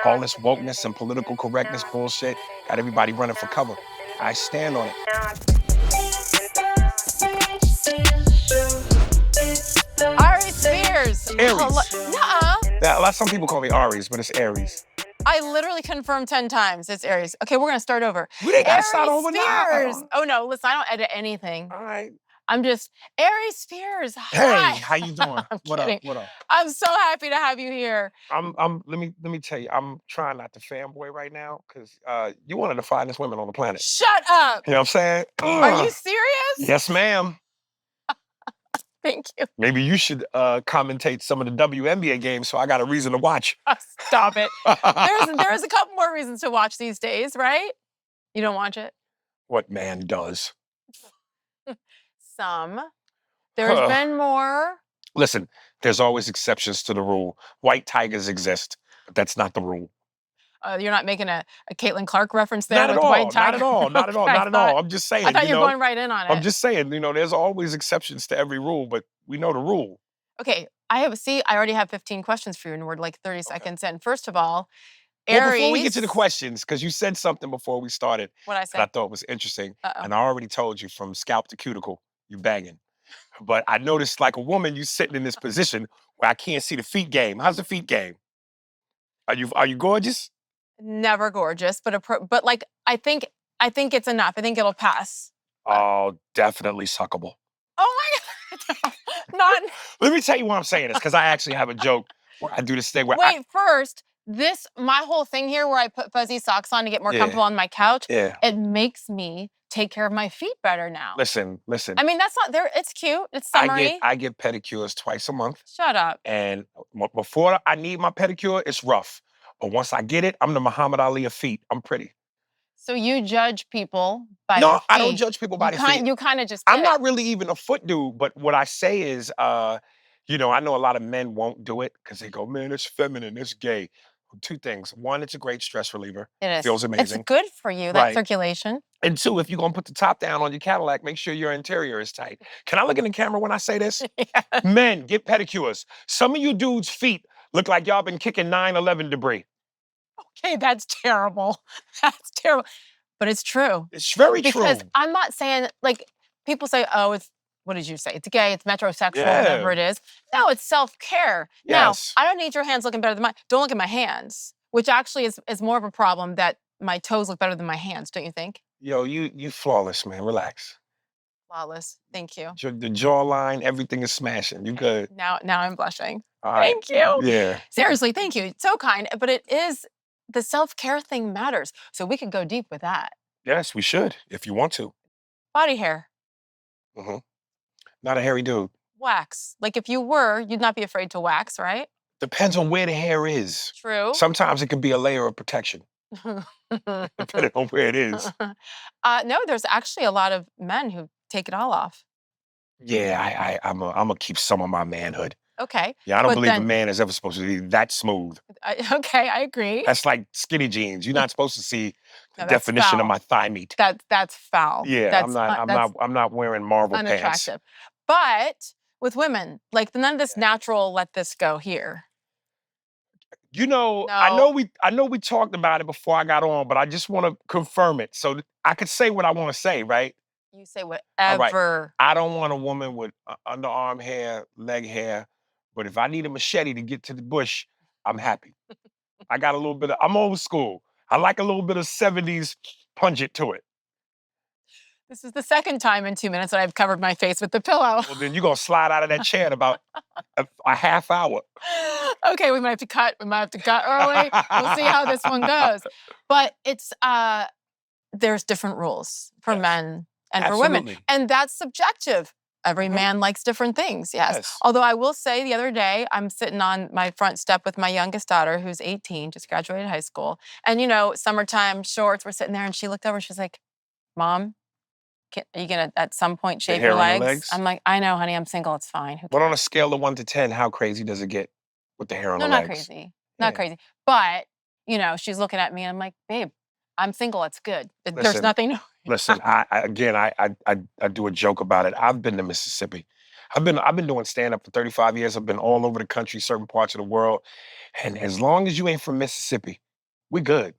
All this wokeness and political correctness bullshit got everybody running for cover. I stand on it. Aries Spears. Aries. Nuh-uh. Yeah, some people call me Aries, but it's Aries. I literally confirmed 10 times it's Aries. Okay, we're gonna start over. We didn't gotta start Aries over Spears. now. Oh no, listen, I don't edit anything. All right. I'm just Aries Spears. Hey, Hi. how you doing? What up? What up? I'm so happy to have you here. Let me tell you, I'm trying not to fanboy right now because you're one of the finest women on the planet. Shut up. You know what I'm saying? Are you serious? Yes, ma'am. Thank you. Maybe you should commentate some of the WNBA games so I got a reason to watch. Stop it. There's a couple more reasons to watch these days, right? You don't watch it? What man does? Some. There's been more. Listen, there's always exceptions to the rule. White tigers exist, but that's not the rule. You're not making a Caitlin Clark reference there Not with at all, white tiger? Not at all. Not at all. Not at all. I'm just saying. I thought you were going right in on it. I'm just saying, there's always exceptions to every rule, but we know the rule. Okay, I already have 15 questions for you, and we're like 30 seconds in. First of all, Aries. Well, before we get to the questions, because you said something before we started What'd I say? that I thought was interesting, Uh-oh. and I already told you from scalp to cuticle, you banging. But I noticed, like a woman, you sitting in this position where I can't see the feet game. How's the feet game? Are you gorgeous? Never gorgeous, but like I think it's enough. I think it'll pass. Oh, definitely suckable. Oh my God! Not. Let me tell you why I'm saying this, because I actually have a joke where I do this thing where Wait, first, my whole thing here where I put fuzzy socks on to get more comfortable on my couch, it makes me take care of my feet better now. Listen. I mean, that's not there. It's cute. It's summery. I get pedicures twice a month. Shut up. And before I need my pedicure, it's rough. But once I get it, I'm the Muhammad Ali of feet. I'm pretty. So you judge people by their feet. No, I don't judge people by their feet. You kind of just I'm not really even a foot dude, but what I say is, I know a lot of men won't do it because they go, man, it's feminine, it's gay. Two things. One, it's a great stress reliever. It is. Feels amazing. It's good for you, that circulation. And two, if you're going to put the top down on your Cadillac, make sure your interior is tight. Can I look in the camera when I say this? Yeah. Men, get pedicures. Some of you dudes' feet look like y'all been kicking 9/11 debris. Okay, that's terrible. That's terrible. But it's true. It's very true. Because I'm not saying, like, people say, oh, what did you say? It's gay, it's metrosexual, whatever it is. No, it's self-care. Yes. Now, I don't need your hands looking better than mine. Don't look at my hands, which actually is more of a problem that my toes look better than my hands, don't you think? Yo, you flawless, man. Relax. Flawless. Thank you. The jawline, everything is smashing. You good. Now I'm blushing. All right. Thank you. Yeah. Seriously, thank you. It's so kind. But it is, the self-care thing matters. So we could go deep with that. Yes, we should, if you want to. Body hair. Mm-hmm. Not a hairy dude. Wax. Like if you were, you'd not be afraid to wax, right? Depends on where the hair is. True. Sometimes it can be a layer of protection. Depending on where it is. No, there's actually a lot of men who take it all off. Yeah, I'm gonna keep some of my manhood. Okay. Yeah, I don't believe a man is ever supposed to be that smooth. Okay, I agree. That's like skinny jeans. You're not supposed to see the No, definition foul. of my thigh meat. That's foul. Yeah, I'm not wearing Marvel unattractive. pants. But with women, like none of this natural, let this go here. I know we talked about it before I got on, but I just want to confirm it so I could say what I want to say, right? You say whatever. I don't want a woman with underarm hair, leg hair, but if I need a machete to get to the bush, I'm happy. I got a little bit I'm old school. I like a little bit of 70s pungent to it. This is the second time in 2 minutes that I've covered my face with the pillow. Well, then you're going to slide out of that chair in about a half hour. Okay, we might have to cut. We might have to cut early. We'll see how this one goes. But it's, there's different rules for men and for women. And that's subjective. Every man likes different things, yes. Although I will say the other day, I'm sitting on my front step with my youngest daughter, who's 18, just graduated high school. And, summertime shorts, we're sitting there and she looked over, she's like, Mom, are you going to at some point shave your legs? I'm like, I know, honey, I'm single, it's fine. But on a scale of 1 to 10, how crazy does it get with the hair on the legs? Not crazy. Not crazy. But, she's looking at me and I'm like, babe, I'm single, it's good. There's nothing. Listen, I do a joke about it. I've been to Mississippi. I've been doing stand-up for 35 years. I've been all over the country, certain parts of the world. And as long as you ain't from Mississippi, We good.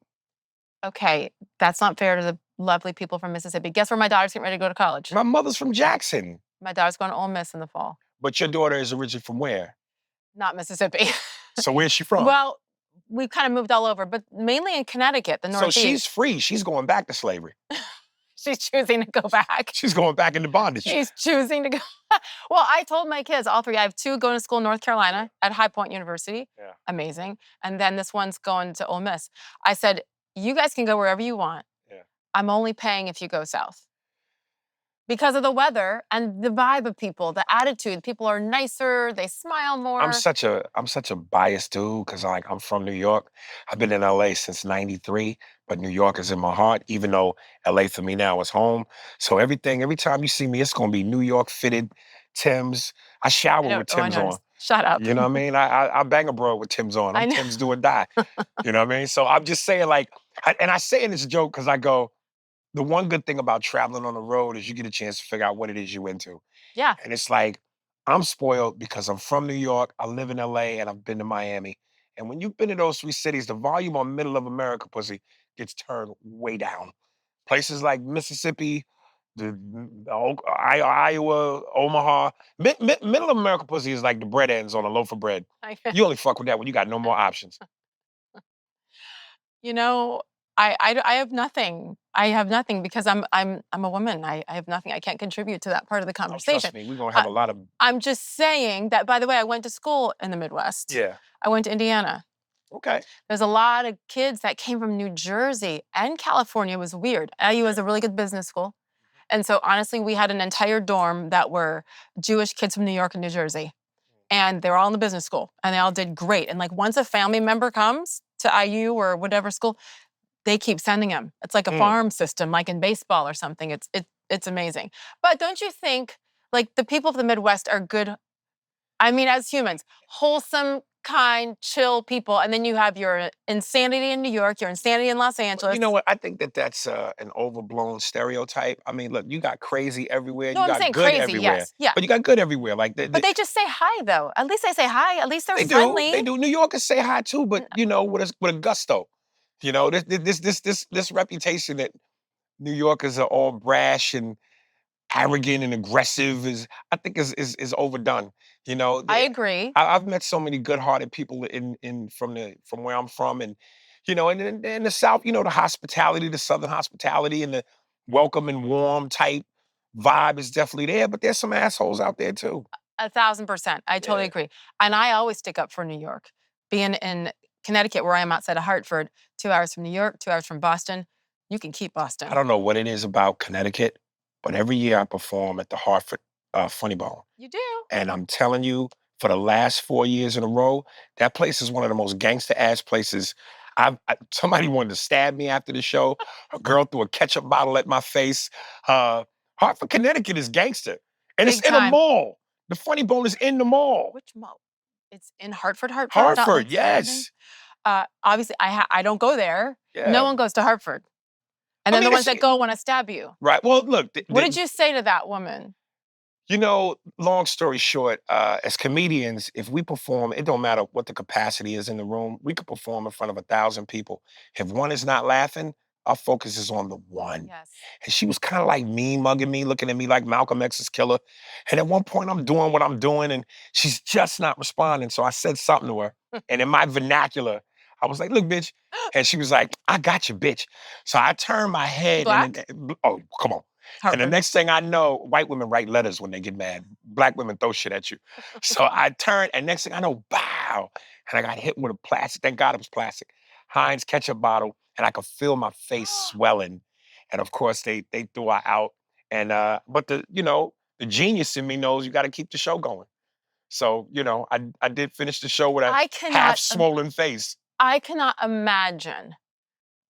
Okay, that's not fair to the lovely people from Mississippi. Guess where my daughter's getting ready to go to college? My mother's from Jackson. My daughter's going to Ole Miss in the fall. But your daughter is originally from where? Not Mississippi. So where's she from? Well, we've kind of moved all over, but mainly in Connecticut, the So Northeast. she's free. She's going back to slavery. She's choosing to go back. She's going back into bondage. She's choosing to go. Well, I told my kids, all three, I have two going to school in North Carolina at High Point University. Yeah. Amazing. And then this one's going to Ole Miss. I said, you guys can go wherever you want. Yeah. I'm only paying if you go south. Because of the weather and the vibe of people, the attitude. People are nicer, they smile more. I'm such a biased dude because I'm from New York. I've been in LA since '93, but New York is in my heart, even though LA for me now is home. So every time you see me, it's gonna be New York fitted Timbs. I shower with Timbs on. Shut up. You know what I mean? I bang a bro with Timbs on. I'm Timbs do or die. You know what I mean? So I'm just saying, and I say in this joke because I go, the one good thing about traveling on the road is you get a chance to figure out what it is you're into. Yeah. And it's like, I'm spoiled because I'm from New York, I live in LA, and I've been to Miami. And when you've been to those three cities, the volume on middle of America pussy gets turned way down. Places like Mississippi, Iowa, Omaha, middle of America pussy is like the bread ends on a loaf of bread. You only fuck with that when you got no more options. You know, I have nothing. I have nothing because I'm a woman. I have nothing. I can't contribute to that part of the Oh, conversation. trust me, we're gonna have a lot of. I'm just saying that. By the way, I went to school in the Midwest. Yeah. I went to Indiana. Okay. There's a lot of kids that came from New Jersey and California. It was weird. IU is a really good business school. And so honestly, we had an entire dorm that were Jewish kids from New York and New Jersey. And they were all in the business school and they all did great. And like once a family member comes to IU or whatever school, they keep sending them. It's like a farm system, like in baseball or something. It's amazing. But don't you think like the people of the Midwest are good? I mean, as humans, wholesome, kind, chill people. And then you have your insanity in New York, your insanity in Los Angeles. You know what? I think that's an overblown stereotype. I mean, look, you got crazy everywhere. No, You I'm got saying good crazy, everywhere. yes. Yeah. But you got good everywhere. Like, but they just say hi, though. At least they say hi. At least they're they friendly. do. They do. New Yorkers say hi too, but with a gusto. You know, this reputation that New Yorkers are all brash and arrogant and aggressive I think is overdone. You know, I agree. I've met so many good-hearted people from where I'm from, and and in the South, the hospitality, the Southern hospitality, and the welcome and warm type vibe is definitely there. But there's some assholes out there too. 1,000%. I totally agree. And I always stick up for New York. Being in Connecticut, where I am outside of Hartford, 2 hours from New York, 2 hours from Boston, you can keep Boston. I don't know what it is about Connecticut, but every year I perform at the Hartford Funny Bone. You do. And I'm telling you, for the last 4 years in a row, that place is one of the most gangster ass places. Somebody wanted to stab me after the show. A girl threw a ketchup bottle at my face. Hartford, Connecticut is gangster. And Big it's in a time. mall. The Funny Bone is in the mall. Which mall? It's in Hartford, not Hartford, Lincoln. yes. Obviously, I don't go there. Yeah. No one goes to Hartford. And then the ones that go want to stab you. Right. Well, look. What did you say to that woman? Long story short, as comedians, if we perform, it don't matter what the capacity is in the room. We could perform in front of 1,000 people. If one is not laughing, our focus is on the one. Yes. And she was kind of like mean mugging me, looking at me like Malcolm X's killer. And at one point, I'm doing what I'm doing, and she's just not responding. So I said something to her, and in my vernacular, I was like, "Look, bitch," and she was like, "I got you, bitch." So I turned my head. Black? Oh, come on. Hartford. And the next thing I know, white women write letters when they get mad. Black women throw shit at you. So I turned, and next thing I know, bow, and I got hit with a plastic. Thank God it was plastic. Heinz ketchup bottle, and I could feel my face swelling. And of course, they threw her out. And but the genius in me knows you got to keep the show going. So I did finish the show with a half swollen face. I cannot imagine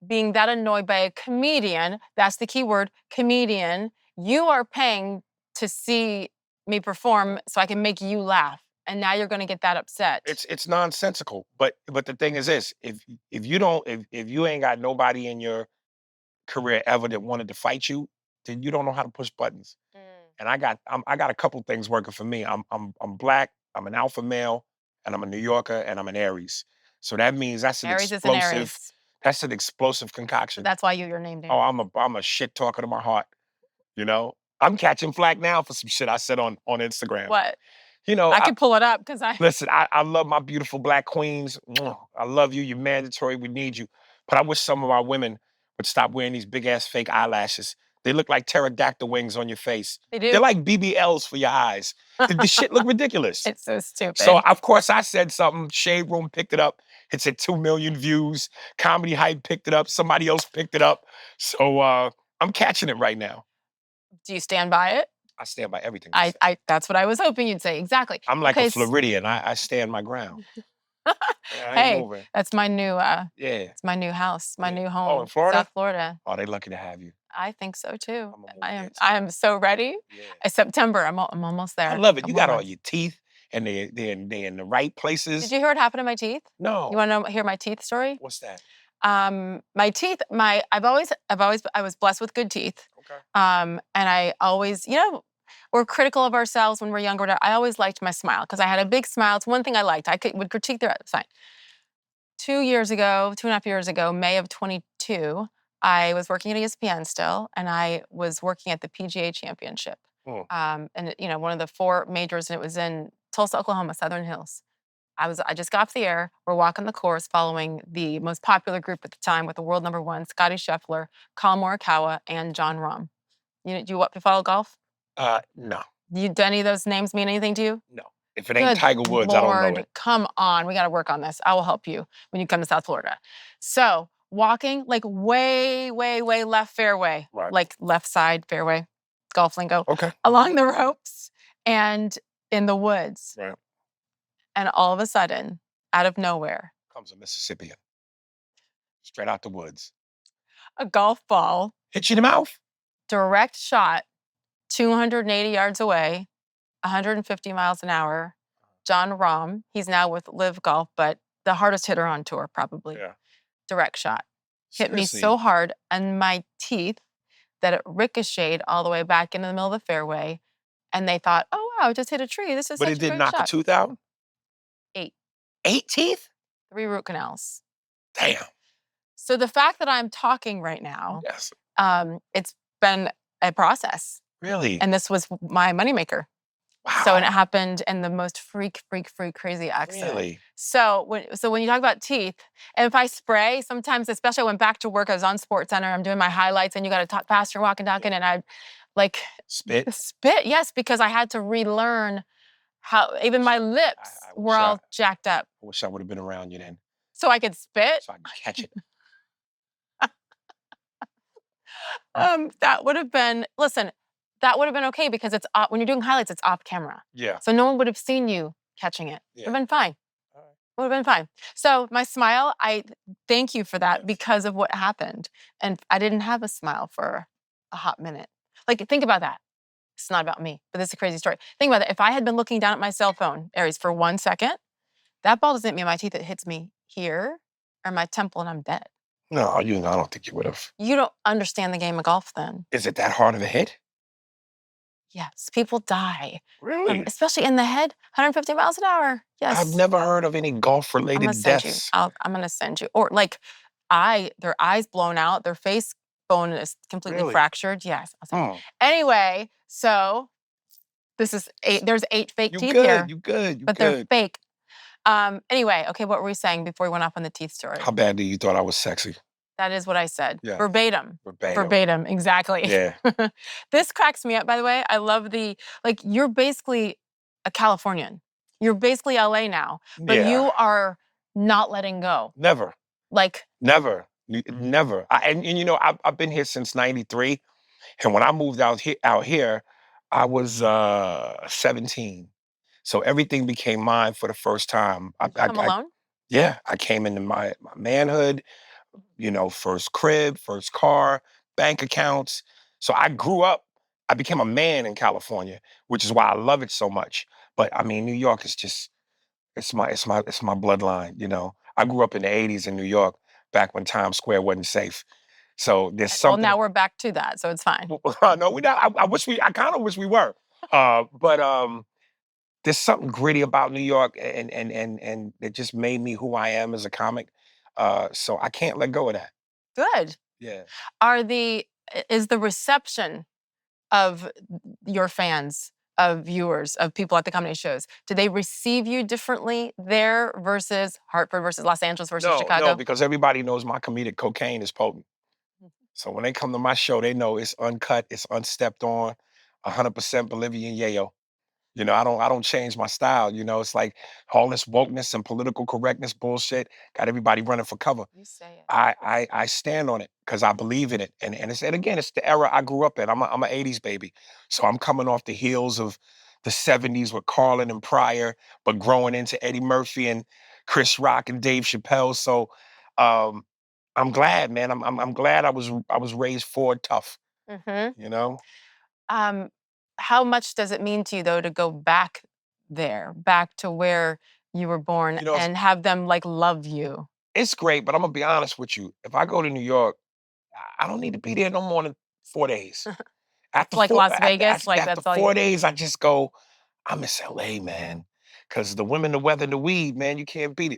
being that annoyed by a comedian. That's the key word, comedian. You are paying to see me perform so I can make you laugh. And now you're going to get that upset. It's nonsensical. But the thing is this, if you ain't got nobody in your career ever that wanted to fight you, then you don't know how to push buttons. And I got a couple things working for me. I'm black, I'm an alpha male, and I'm a New Yorker, and I'm an Aries. So that means that's an Aries is an explosive. Aries. That's an explosive concoction. That's why you're named Oh, Aries. I'm a shit talker to my heart. You know, I'm catching flack now for some shit I said on Instagram. What? You know, I could pull it up because I. listen, I love my beautiful black queens. Mwah. I love you. You're mandatory. We need you. But I wish some of our women would stop wearing these big ass fake eyelashes. They look like pterodactyl wings on your face. They do. They're like BBLs for your eyes. The shit look ridiculous. It's so stupid. So of course I said something. Shade Room picked it up. It said 2 million views. Comedy Hype picked it up. Somebody else picked it up. So I'm catching it right now. Do you stand by it? I stand by everything. I that's what I was hoping you'd say. Exactly. I'm like a Floridian. I stand my ground. Hey, that's my new it's my new house, my new home. Oh, in Florida? South Florida. Oh, they lucky to have you. I think so too. I am so ready. Yeah. September, I'm almost there. I love it. You got all your teeth and they're in the right places. Did you hear what happened to my teeth? No. You want to hear my teeth story? What's that? My teeth, I was blessed with good teeth. Okay. And I always, we're critical of ourselves when we're younger. I always liked my smile because I had a big smile. It's one thing I liked. Would critique their fine. 2.5 years ago, May of 22, I was working at ESPN still, and I was working at the PGA Championship. And one of the 4 majors, and it was in Tulsa, Oklahoma, Southern Hills. I just got off the air. We're walking the course following the most popular group at the time with the world #1, Scotty Scheffler, Colin Morikawa, and John Rahm. Do you follow golf? No. Do any of those names mean anything to you? No. If it ain't Tiger Woods, I don't know it. Come on, we got to work on this. I will help you when you come to South Florida. So walking like way, way, way left fairway, like left side fairway, golf lingo. Okay. Along the ropes and in the woods. Right. And all of a sudden, out of nowhere, comes a Mississippian. Straight out the woods. A golf ball. Hit you in the mouth. Direct shot, 280 yards away, 150 miles an hour. John Rahm, he's now with Live Golf, but the hardest hitter on tour, probably. Yeah. Direct shot. Hit me so hard, and my teeth, that it ricocheted all the way back into the middle of the fairway. And they thought, oh, wow, I just hit a tree. This is such a great shot. But it did knock a tooth out? 8. 8 teeth? 3 root canals. Damn. So the fact that I'm talking right now, yes, it's been a process. Really? And this was my moneymaker. Wow. So, and it happened in the most freak crazy accident. Really? So when you talk about teeth, and if I spray, sometimes, especially I went back to work, I was on SportsCenter, I'm doing my highlights, and you got to talk faster, walking, talking, and I like spit, yes, because I had to relearn how even my lips were all jacked up. I wish I would have been around you then. So I could spit? So I could catch it. That would have been, listen, that would have been okay because it's when you're doing highlights, it's off camera. Yeah. So no one would have seen you catching it. Yeah. It would have been fine. All right. It would have been fine. So my smile, I thank you for that because of what happened. And I didn't have a smile for a hot minute. Like, think about that. It's not about me, but this is a crazy story. Think about it. If I had been looking down at my cell phone, Aries, for 1 second, that ball doesn't hit me in my teeth. It hits me here or my temple and I'm dead. No, I don't think you would have. You don't understand the game of golf then. Is it that hard of a hit? Yes, people die. Really? Especially in the head, 150 miles an hour. Yes. I've never heard of any golf-related deaths. I'm going to send you. Or like their eyes blown out, their face bone is completely fractured. Yes. Anyway, so this is there's 8 fake teeth here. You good. But they're fake. Anyway, okay, what were we saying before we went off on the teeth story? How badly you thought I was sexy? That is what I said. Yeah. Verbatim, exactly. Yeah. This cracks me up, by the way. I love you're basically a Californian. You're basically LA now, but you are not letting go. Never. Never. Never. I've been here since '93, and when I moved out here, I was 17. So everything became mine for the first time. Did you come alone? Yeah, I came into my manhood. First crib, first car, bank accounts. So I grew up. I became a man in California, which is why I love it so much. But I mean, New York is just it's my bloodline. I grew up in the '80s in New York, back when Times Square wasn't safe. So there's something. Well, now we're back to that, so it's fine. No, we're not. I kind of wish we were. But there's something gritty about New York, and it just made me who I am as a comic. So I can't let go of that. Good. Yeah. Is the reception of your fans, of viewers, of people at the comedy shows, do they receive you differently there versus Hartford versus Los Angeles versus No, Chicago? because everybody knows my comedic cocaine is potent. So when they come to my show, they know it's uncut, it's unstepped on, 100% Bolivian yayo. I don't change my style. It's like all this wokeness and political correctness bullshit got everybody running for cover. You say it. I stand on it because I believe in it, and again, it's the era I grew up in. I'm an '80s baby, so I'm coming off the heels of the '70s with Carlin and Pryor, but growing into Eddie Murphy and Chris Rock and Dave Chappelle. So um, I'm glad, man. I'm glad I was raised Ford tough. Mm-hmm. You know, Um, how much does it mean to you though to go back there, back to where you were born, you know, it's, and have them like love you? it's great, but I'm gonna be honest with you. If I go to New York, I don't need to be there no more than 4 days. After Like four Las after Vegas, after like after that's all 4 you. days, I just go, "I miss LA, man, because the women, the weather, and the weed, man, you can't beat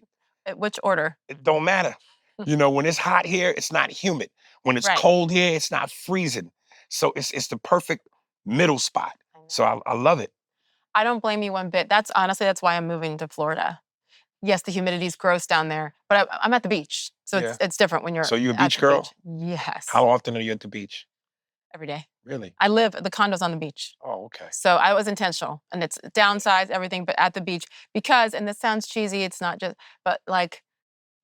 it. Which order? It don't matter. When it's hot here, it's not humid. When it's Right. cold here, it's not freezing. So it's the perfect middle spot. I know. So I love it. I don't blame you one bit. That's why I'm moving to Florida. Yes, the humidity's gross down there, but I'm at the beach, so Yeah. it's different when you're So you a at beach the girl? beach. Yes, How often are you at the beach? every day. Really? The condo's on the beach. Oh, okay. So I was intentional, and it's downsized, everything, but at the beach because, and this sounds cheesy, it's not just, but like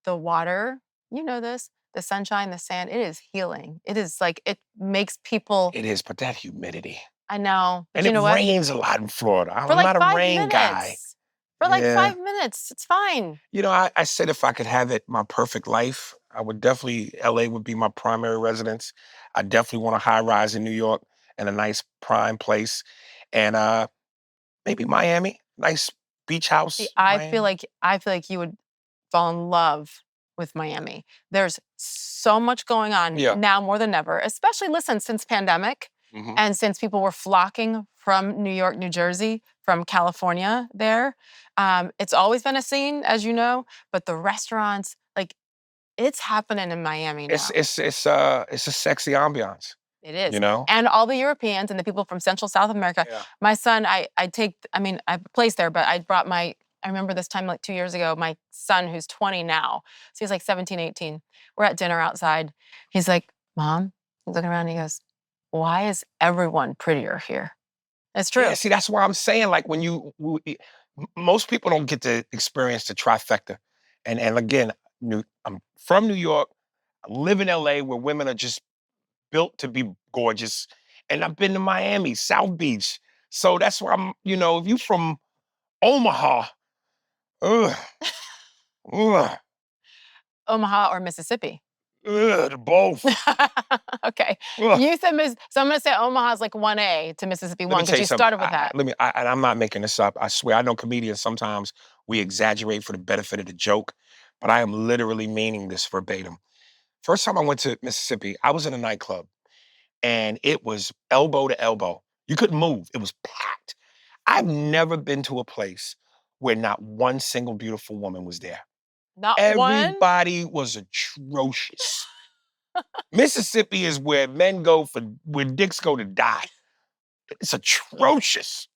the water, you know this, the sunshine, the sand, it is healing. It is like, it makes people, It is, but that humidity. I know, but And you it know what? rains a lot in Florida. For I'm like not a five rain guy. minutes. For like Yeah. 5 minutes, it's fine. I said if I could have it my perfect life, I would definitely LA would be my primary residence. I definitely want a high rise in New York and a nice prime place. And maybe Miami, nice beach See, house, Miami. I feel like you would fall in love with Miami. There's so much going on Yeah. now more than ever, especially listen, since pandemic Hmm. and since people were flocking from New York, New Jersey, from California there. It's always been a scene, as you know, but the restaurants, like it's happening in Miami It's now. it's a sexy ambiance, It is. you know? And all the Europeans and the people from Central South America. Yeah. My son, I mean, I placed there, but I remember this time like 2 years ago, my son, who's 20 now, so he's like 17, 18. We're at dinner outside. He's like, Mom, he's looking around and he goes, why is everyone prettier here? It's Yeah, true. see, that's why I'm saying, like, most people don't get to experience the trifecta. And again, I'm from New York. I live in LA where women are just built to be gorgeous. And I've been to Miami, South Beach. So that's where if you from Omaha, ugh, ugh, Omaha or Mississippi? both. Okay. Ugh. You said so I'm gonna say Omaha's like 1A to Mississippi Let me 1 tell because you you something. started with that. And I'm not making this up. I swear, I know comedians sometimes we exaggerate for the benefit of the joke, but I am literally meaning this verbatim. First time I went to Mississippi, I was in a nightclub and it was elbow to elbow. You couldn't move. It was packed. I've never been to a place where not one single beautiful woman was there. Not one? Everybody was atrocious. Mississippi is where men go for where dicks go to die. It's atrocious.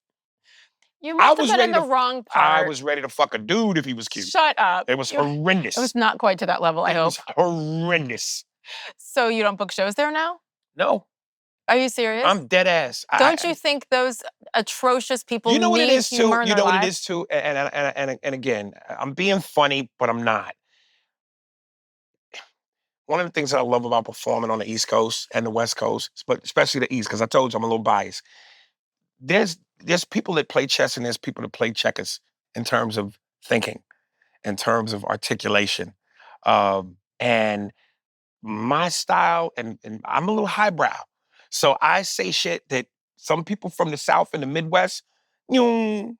You I must have was been in ready the to wrong I part. was ready to fuck a dude if he was cute. Shut up. It was It was horrendous. not quite to that level, I It hope. was horrendous. So you don't book shows there now? No, Are you serious? I'm dead ass. Don't you think those atrocious people You know what it need is too? humor in You their know what it lives? is too? And again, I'm being funny, but I'm not. One of the things that I love about performing on the East Coast and the West Coast, but especially the East, because I told you I'm a little biased. There's people that play chess and there's people that play checkers in terms of thinking, in terms of articulation. And my style, and I'm a little highbrow. So I say shit that some people from the South and the Midwest, "Nyong,"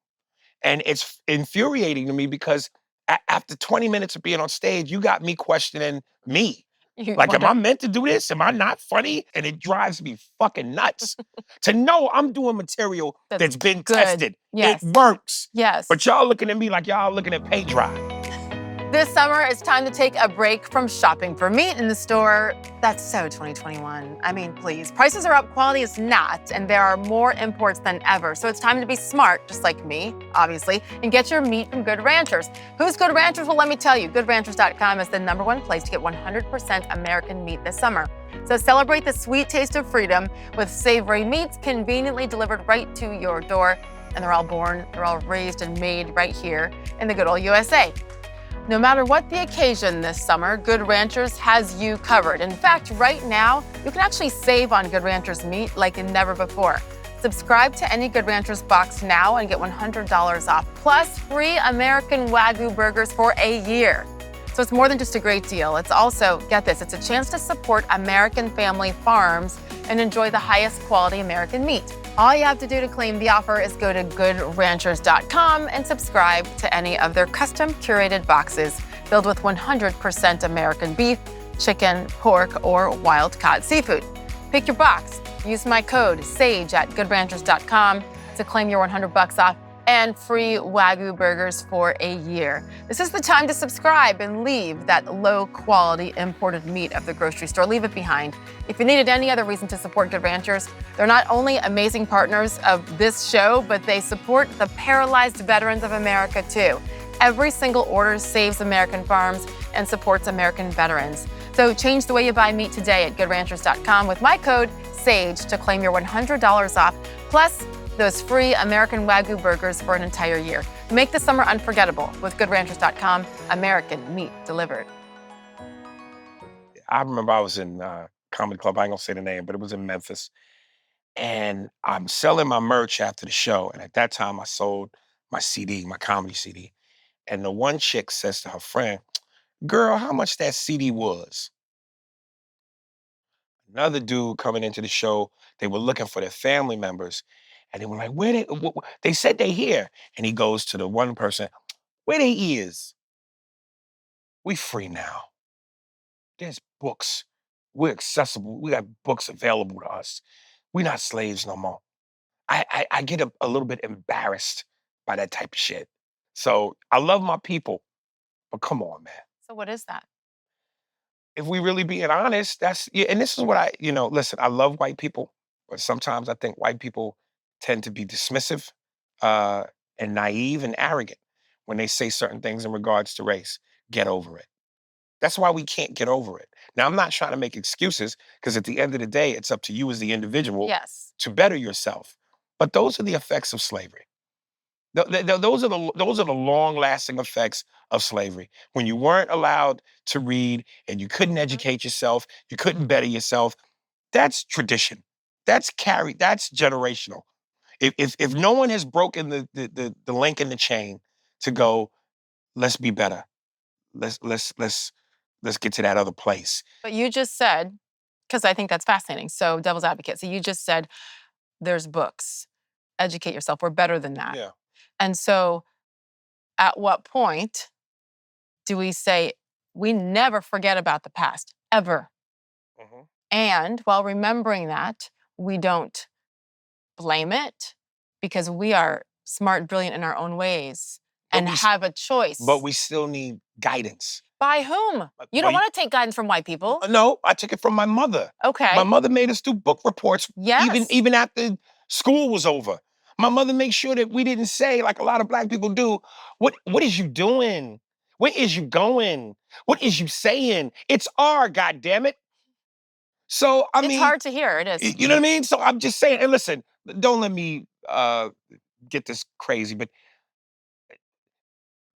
and it's infuriating to me because after 20 minutes of being on stage, you got me questioning me. You Like, am wonder I meant to do this? Am I not funny? And it drives me fucking nuts to know I'm doing material that's been good. tested. It Yes. works. Yes. But y'all looking at me like y'all looking at paint dry. This summer, it's time to take a break from shopping for meat in the store. That's so 2021. I mean, please. Prices are up, quality is not, and there are more imports than ever. So it's time to be smart, just like me, obviously, and get your meat from Good Ranchers. Who's Good Ranchers? Well, let me tell you, GoodRanchers.com is the #1 place to get 100% American meat this summer. So celebrate the sweet taste of freedom with savory meats conveniently delivered right to your door. And they're all raised and made right here in the good old USA. No matter what the occasion this summer, Good Ranchers has you covered. In fact, right now, you can actually save on Good Ranchers meat like never before. Subscribe to any Good Ranchers box now and get $100 off, plus free American Wagyu burgers for a year. So it's more than just a great deal. It's also, get this, it's a chance to support American family farms and enjoy the highest quality American meat. All you have to do to claim the offer is go to goodranchers.com and subscribe to any of their custom curated boxes filled with 100% American beef, chicken, pork, or wild-caught seafood. Pick your box. Use my code SAGE at goodranchers.com to claim your $100 off and free Wagyu burgers for a year. This is the time to subscribe and leave that low-quality imported meat of the grocery store. Leave it behind. If you needed any other reason to support Good Ranchers, they're not only amazing partners of this show, but they support the paralyzed veterans of America too. Every single order saves American farms and supports American veterans. So change the way you buy meat today at goodranchers.com with my code SAGE to claim your $100 off, plus those free American Wagyu burgers for an entire year. Make the summer unforgettable with goodranchers.com, American meat delivered. I remember I was in comedy club. I ain't gonna say the name, but it was in Memphis. And I'm selling my merch after the show. And at that time, I sold my CD, my comedy CD. And the one chick says to her friend, "Girl, how much that CD was?" Another dude coming into the show, they were looking for their family members. And they were like, "Where they?" They said they here. And he goes to the one person, "Where they is? We free now. There's books. We're accessible. We got books available to us. We're not slaves no more." I get a little bit embarrassed by that type of shit. So I love my people, but come on, man. So what is that? If we really being honest, that's yeah. And this is what listen, I love white people, but sometimes I think white people tend to be dismissive, uh, and naive and arrogant when they say certain things in regards to race. Get over it. That's why we can't get over it. Now, I'm not trying to make excuses because at the end of the day, it's up to you as the individual Yes. to better yourself. But those are the effects of slavery. Those are the long-lasting effects of slavery. When you weren't allowed to read and you couldn't educate yourself, you couldn't better yourself. That's tradition. That's carried. That's generational. If no one has broken the link in the chain to go, let's be better. Let's get to that other place. But you just said, because I think that's fascinating. So devil's advocate. So you just said there's books. Educate yourself. We're better than that. Yeah. And so at what point do we say we never forget about the past, ever? Mhm. And while remembering that, we don't blame it because we are smart, brilliant in our own ways and have a choice. But we still need guidance. By whom? You don't want to take guidance from white people. No, I took it from my mother. Okay. My mother made us do book reports even after school was over. My mother made sure that we didn't say, like a lot of black people do, what is you doing? Where is you going? What is you saying? It's our goddamn it. So I mean, it's hard to hear. It is. You know what I mean? So I'm just saying, and listen, don't let me get this crazy, but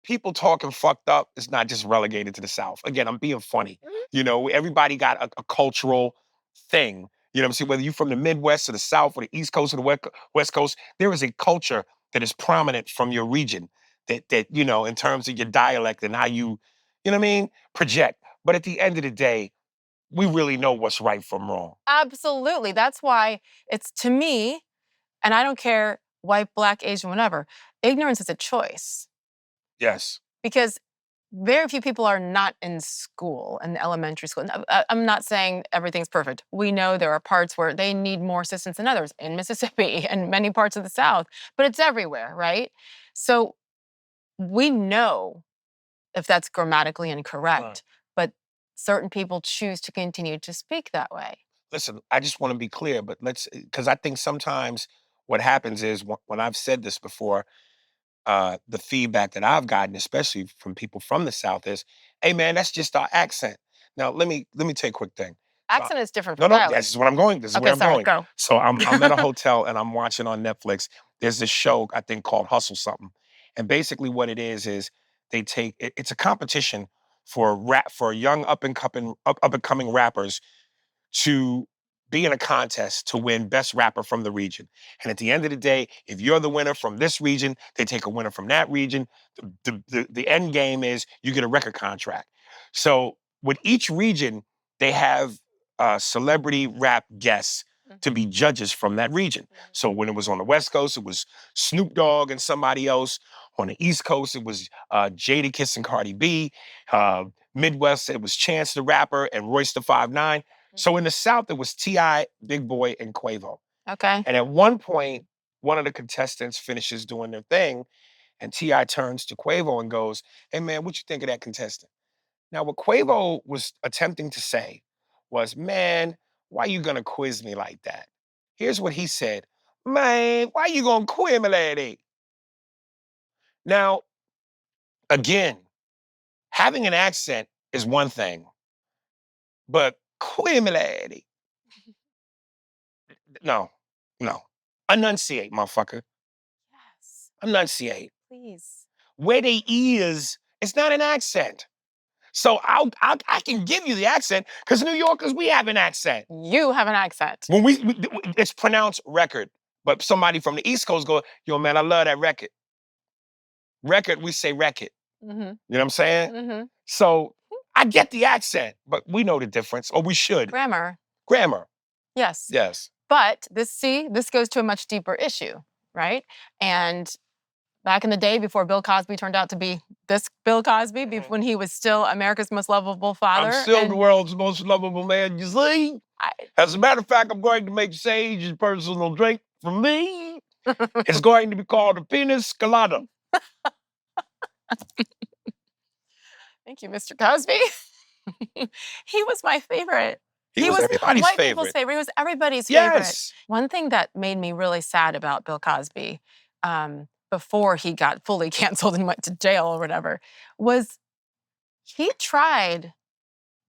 people talking fucked up is not just relegated to the South. Again, I'm being funny. You know, everybody got a cultural thing. You know what I'm saying? Whether you're from the Midwest or the South or the East Coast or the West Coast, there is a culture that is prominent from your region that in terms of your dialect and how you know what I mean, project. But at the end of the day, we really know what's right from wrong. Absolutely. That's why it's, to me, and I don't care, white, black, Asian, whatever, ignorance is a choice. Yes. Because very few people are not in school, in elementary school. I'm not saying everything's perfect. We know there are parts where they need more assistance than others, in Mississippi and many parts of the South, but it's everywhere, right? So we know if that's grammatically incorrect. But certain people choose to continue to speak that way. Listen, I just want to be clear, but because I think sometimes what happens is when I've said this before, the feedback that I've gotten, especially from people from the South, is, "Hey, man, that's just our accent." Now, let me tell you a quick thing. So, Accent is different no, from no, dialect. this is what I'm going. This is where Okay, I'm sorry, going. go. So I'm at a hotel and I'm watching on Netflix. There's this show I think called Hustle Something, and basically what it is they take it's a competition for young up and coming rappers to be in a contest to win best rapper from the region. And at the end of the day, if you're the winner from this region, they take a winner from that region. The end game is you get a record contract. So with each region, they have celebrity rap guests to be judges from that region. So when it was on the West Coast, it was Snoop Dogg and somebody else. On the East Coast, it was Jadakiss and Cardi B. Midwest, it was Chance the Rapper and Royce the 5'9". So in the South, it was T.I., Big Boy, and Quavo. Okay. And at one point, one of the contestants finishes doing their thing, and T.I. turns to Quavo and goes, "Hey, man, what you think of that contestant?" Now, what Quavo was attempting to say was, "Man, why you gonna quiz me like that?" Here's what he said, "Man, why you gonna quiz me like that?" Now, again, having an accent is one thing, but quiz me like that. No, no. Enunciate, motherfucker. Yes. Enunciate. Please. Where they is, it's not an accent. So I can give you the accent because New Yorkers, we have an accent. You have an accent. When it's pronounced record, but somebody from the East Coast go, "Yo, man, I love that record." Record, we say record. You know what I'm saying? So I get the accent, but we know the difference, or we should. Grammar. Grammar. Yes. Yes. But this goes to a much deeper issue, right? And back in the day before Bill Cosby turned out to be this Bill Cosby, when he was still America's most lovable father. I'm still the world's most lovable man, you see? As a matter of fact, I'm going to make Sage a personal drink from me. It's going to be called a penis colada. Thank you, Mr. Cosby. He was my favorite. He was everybody's white favorite. people's favorite. He was everybody's favorite. Yes. One thing that made me really sad about Bill Cosby, before he got fully canceled and went to jail or whatever, was he tried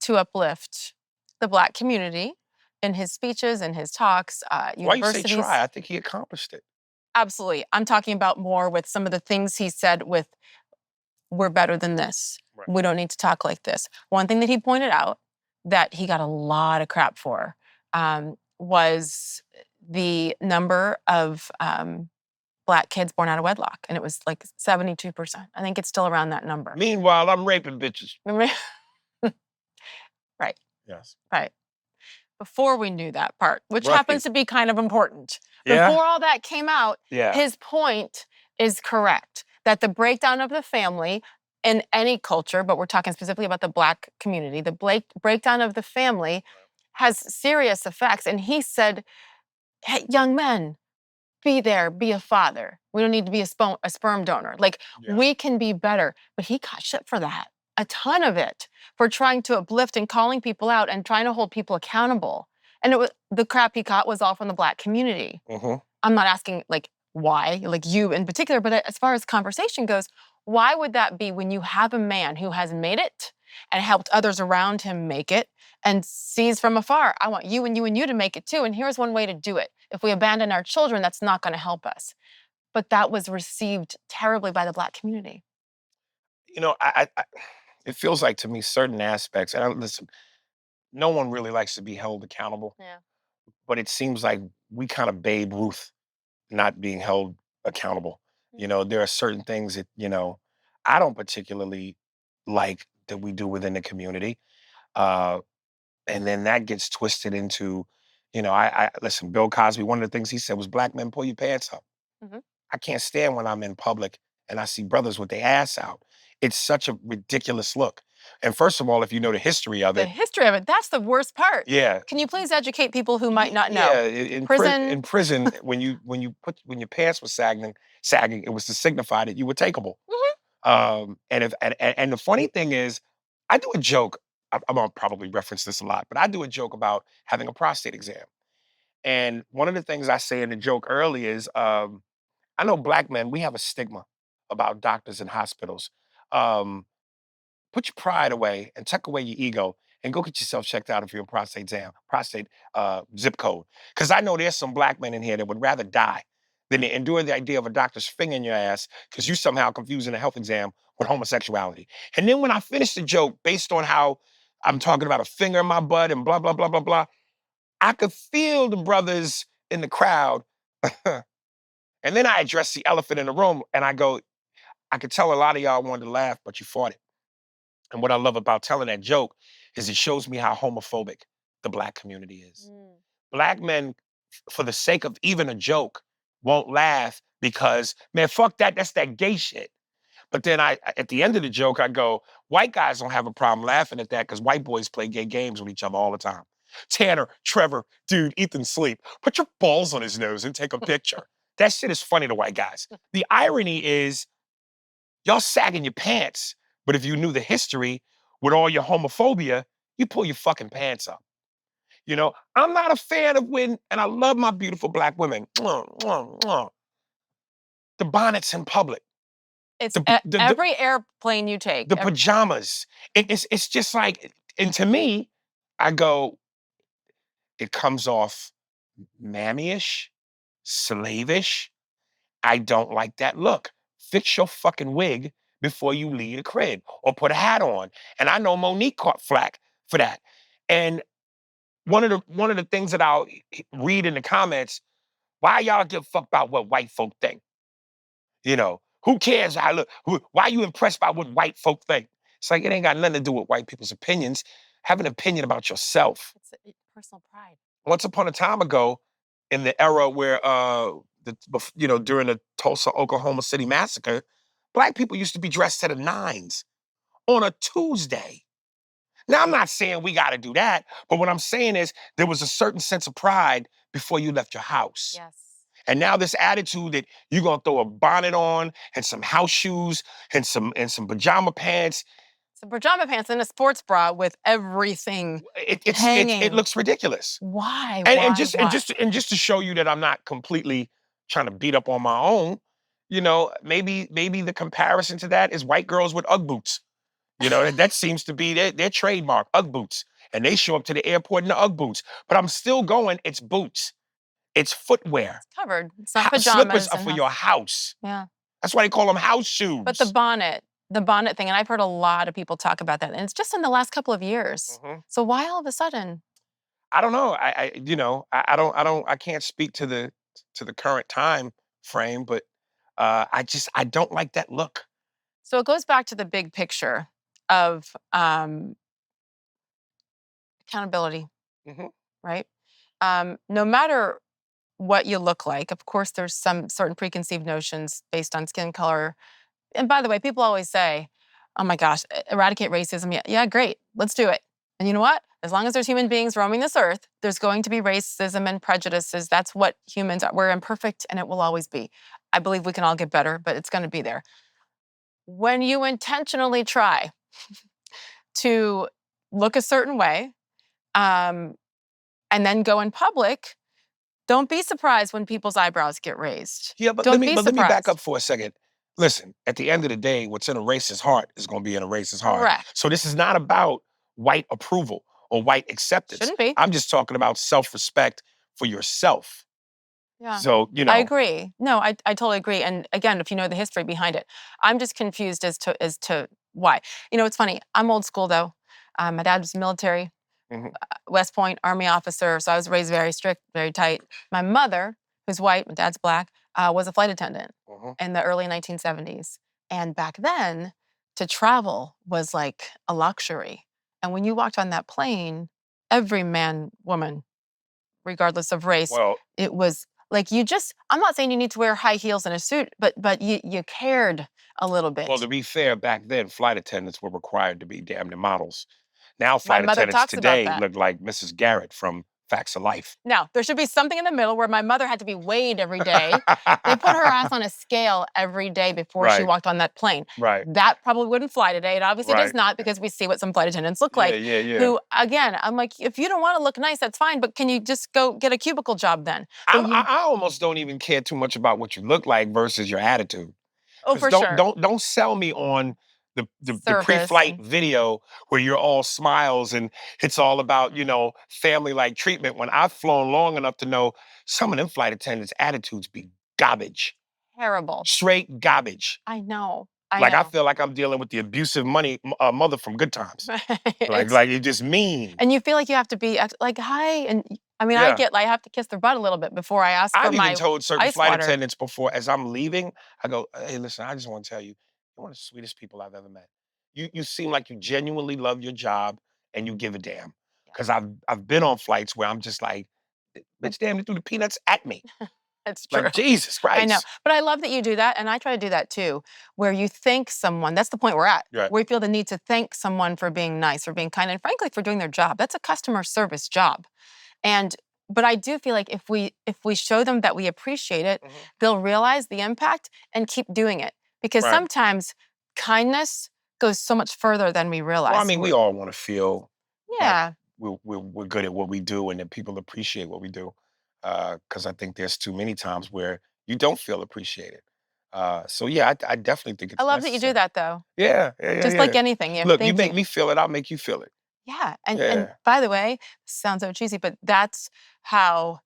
to uplift the Black community in his speeches and his talks, Why you say universities. try? I think he accomplished it. Absolutely. I'm talking about more with some of the things he said with, "We're better than this. Right. We don't need to talk like this." One thing that he pointed out that he got a lot of crap for was the number of Black kids born out of wedlock. And it was like 72%. I think it's still around that number. Meanwhile, I'm raping bitches. Right. Yes. Right. Before we knew that part, which Right. happens to be kind of important. Yeah. Before all that came out, Yeah. his point is correct. That the breakdown of the family in any culture, but we're talking specifically about the Black community, the breakdown of the family has serious effects. And he said, "Hey, young men, be there, be a father. We don't need to be a sperm donor. Like, we can be better." But he got shit for that. A ton of it, for trying to uplift and calling people out and trying to hold people accountable. And it was the crap he caught was all from the Black community. I'm not asking like why, like you in particular, but as far as conversation goes, why would that be when you have a man who has made it and helped others around him make it and sees from afar, "I want you and you and you to make it too. And here's one way to do it. If we abandon our children, that's not going to help us." But that was received terribly by the Black community. You know, it feels like to me certain aspects, and listen, no one really likes to be held accountable. Yeah. But it seems like we kind of Babe Ruth not being held accountable. You know, there are certain things that, I don't particularly like that we do within the community. And then that gets twisted into, I listen, Bill Cosby, one of the things he said was, "Black men, pull your pants up." I can't stand when I'm in public and I see brothers with their ass out. It's such a ridiculous look. And first of all, if you know the history of The it, history of it, that's the worst part. yeah. Can you please educate people who might not know? Yeah, in prison, when your pants were sagging, it was to signify that you were takeable. And the funny thing is, I do a joke. I'm gonna probably reference this a lot, but I do a joke about having a prostate exam. And one of the things I say in the joke early is, I know black men, we have a stigma about doctors and hospitals. Um, Put your pride away and tuck away your ego and go get yourself checked out if you're a prostate zip code. Because I know there's some black men in here that would rather die than to endure the idea of a doctor's finger in your ass because you somehow confusing a health exam with homosexuality. And then when I finish the joke based on how I'm talking about a finger in my butt and blah, blah, blah, blah, blah, I could feel the brothers in the crowd. And then I address the elephant in the room and I go, I could tell a lot of y'all wanted to laugh, but you fought it. And what I love about telling that joke is it shows me how homophobic the black community is. Black men, for the sake of even a joke, won't laugh because, man, fuck that. That's that gay shit. But then at the end of the joke, I go, white guys don't have a problem laughing at that because white boys play gay games with each other all the time. Tanner, Trevor, dude, Ethan Sleep, put your balls on his nose and take a picture. That shit is funny to white guys. The irony is y'all sagging your pants, but if you knew the history with all your homophobia, you pull your fucking pants up. You know, I'm not a fan of when, and I love my beautiful black women. The bonnets in public. It's every airplane you take. The pajamas. It's just like, and to me, I go, it comes off mammyish, slavish. I don't like that look. Fix your fucking wig before you leave the crib or put a hat on. And I know Monique caught flack for that. And one of the things that I'll read in the comments, why y'all give a fuck about what white folk think? You know, who cares how I look? Why are you impressed by what white folk think? It's like it ain't got nothing to do with white people's opinions. Have an opinion about yourself. It's personal pride. Once upon a time ago, in the era where during the Tulsa, Oklahoma City massacre, black people used to be dressed to the nines on a Tuesday. Now, I'm not saying we got to do that, but what I'm saying is there was a certain sense of pride before you left your house. Yes. And now this attitude that you're gonna throw a bonnet on and some house shoes and some pajama pants. Some pajama pants and a sports bra with everything hanging. It looks ridiculous. Why? And just to show you that I'm not completely trying to beat up on my own, you know, maybe the comparison to that is white girls with UGG boots. You know, that seems to be their trademark, UGG boots. And they show up to the airport in the UGG boots. But I'm still going, it's boots. It's footwear. It's covered. It's not pajamas. Slippers are for your house. Yeah. That's why they call them house shoes. But the bonnet thing, and I've heard a lot of people talk about that, and it's just in the last couple of years. So why all of a sudden? I don't know. I can't speak to the current time frame, but I don't like that look. So it goes back to the big picture of accountability, right? No matter what you look like, of course, there's some certain preconceived notions based on skin color. And by the way, people always say, oh my gosh, eradicate racism. Yeah, great. Let's do it. And you know what? As long as there's human beings roaming this earth, there's going to be racism and prejudices. That's what humans are. We're imperfect and it will always be. I believe we can all get better, but it's going to be there. When you intentionally try to look a certain way and then go in public, don't be surprised when people's eyebrows get raised. Yeah, but let me back up for a second. Listen, at the end of the day, what's in a racist's heart is going to be in a racist's heart. Correct. So this is not about white approval or white acceptance. Shouldn't be. I'm just talking about self-respect for yourself. Yeah. So, you know. I agree. No, I totally agree. And again, if you know the history behind it, I'm just confused as to why. You know, it's funny. I'm old school though. My dad was military. West Point Army officer. So I was raised very strict, very tight. My mother, who's white, my dad's black, was a flight attendant in the early 1970s. And back then, to travel was like a luxury. And when you walked on that plane, every man, woman, regardless of race, it was like I'm not saying you need to wear high heels and a suit, but you cared a little bit. Well, to be fair, back then, flight attendants were required to be damn near models. Now flight attendants today look like Mrs. Garrett from Facts of life. Now, there should be something in the middle where my mother had to be weighed every day. They put her ass on a scale every day before she Right. walked on that plane. Right. That probably wouldn't fly today. It obviously does Right. not, because we see what some flight attendants look Yeah, like. yeah, yeah. Who, again, I'm like, if you don't want to look nice, that's fine, but can you just go get a cubicle job then? I almost don't even care too much about what you look like versus your attitude. Oh, Because for sure. don't sell me on the Service pre-flight and video where you're all smiles and it's all about, family-like treatment. When I've flown long enough to know some of them flight attendants' attitudes be garbage. terrible. Straight garbage. I know. I Like I know. feel like I'm dealing with the abusive mother from Good Times. Like It's, like you're just mean. and you feel like you have to be like, hi. And I mean, Yeah. I have to kiss their butt a little bit before I ask for I've even my told certain ice flight water. attendants before, as I'm leaving, I go, "Hey, listen, I just want to tell you, you're one of the sweetest people I've ever met. You seem like you genuinely love your job and you give a damn." Because I've been on flights where I'm just like, bitch, damn, they threw the peanuts at me. It's true. Like Jesus I know. Christ. But I love that you do that. And I try to do that too, where you thank someone. That's the point we're at. Right. We feel the need to thank someone for being nice, for being kind, and frankly, for doing their job. That's a customer service job. But I do feel like if we show them that we appreciate it, they'll realize the impact and keep doing it. Because Right. sometimes kindness goes so much further than we realize. Well, I mean, we all want to feel like Yeah. we're good at what we do and that people appreciate what we do. Because I think there's too many times where you don't feel appreciated. So yeah, I definitely think I it's love that you do necessary. that though. Yeah, yeah, yeah, Just yeah. like anything. You Look, you thank make you. me feel it, I'll make you feel it. Yeah. And Yeah. by the way, sounds so cheesy, but that's how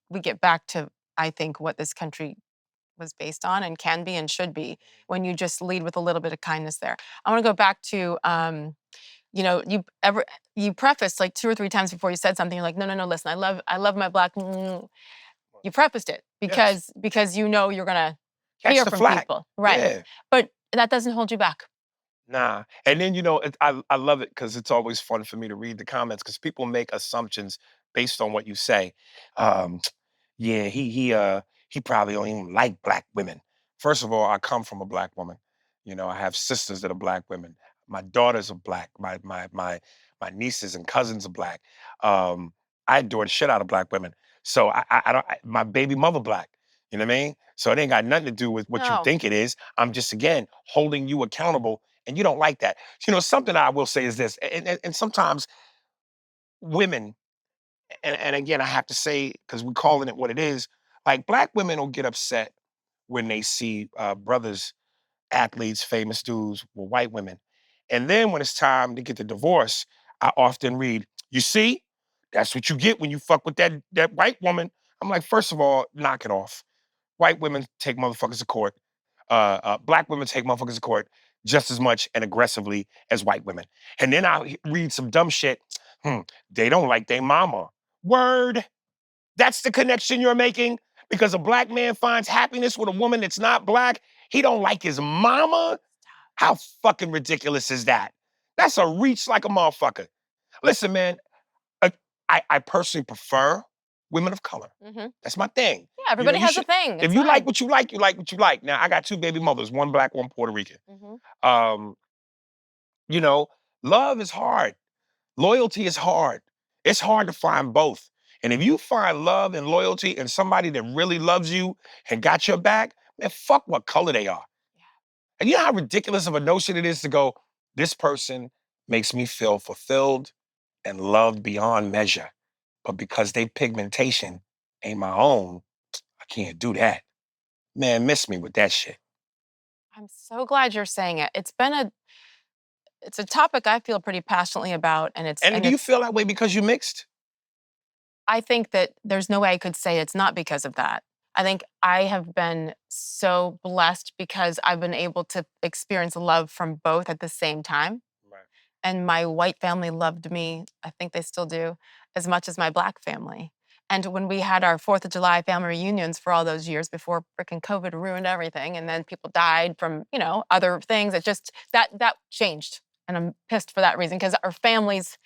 we get back to, I think, what this country was based on and can be and should be, when you just lead with a little bit of kindness there. I want to go back to you prefaced like 2 or 3 times before you said something. You're like, no, no, no, listen, I love my black. You prefaced it Yes. because you know you're gonna Catch hear the from flag. people, right? Yeah. But that doesn't hold you back. Nah. And then, I love it because it's always fun for me to read the comments because people make assumptions based on what you say. Um, yeah, he probably don't even like black women. First of all, I come from a black woman. I have sisters that are black women. My daughters are black. My nieces and cousins are black. Um, I adore the shit out of black women. So I don't my baby mother black. You know what I mean? So it ain't got nothing to do with what you No. think it is. I'm just again holding you accountable, and you don't like that. Something I will say is this, and sometimes women, and again, I have to say, because we're calling it what it is, like black women will get upset when they see brothers, athletes, famous dudes with white women. And then when it's time to get the divorce, I often read, you see, that's what you get when you fuck with that white woman. I'm like, first of all, knock it off. White women take motherfuckers to court. Black women take motherfuckers to court just as much and aggressively as white women. And then I read some dumb shit. They don't like their mama. Word. That's the connection you're making? Because a black man finds happiness with a woman that's not black, he don't like his mama? How fucking ridiculous is that? That's a reach like a motherfucker. Listen, man, uh, I personally prefer women of color. That's my thing. Yeah, everybody has a thing. If It's you like fine. what you like, you like what you like. Now, I got 2 baby mothers, one black, one Puerto Rican. Um, you know, love is hard. Loyalty is hard. It's hard to find both. And if you find love and loyalty in somebody that really loves you and got your back, man, fuck what color they are. And you know how ridiculous of a notion it is to go, this person makes me feel fulfilled and loved beyond measure. But because they pigmentation ain't my own, I can't do that. Man, miss me with that shit. I'm so glad you're saying it. It's a topic I feel pretty passionately about, and And do you feel that way because you mixed? I think that there's no way I could say it's not because of that. I think I have been so blessed because I've been able to experience love from both at the same time. Right. And my white family loved me, I think they still do, as much as my black family. And when we had our 4th of July family reunions for all those years before freaking COVID ruined everything, and then people died from, other things, it just, that changed. And I'm pissed for that reason because our families,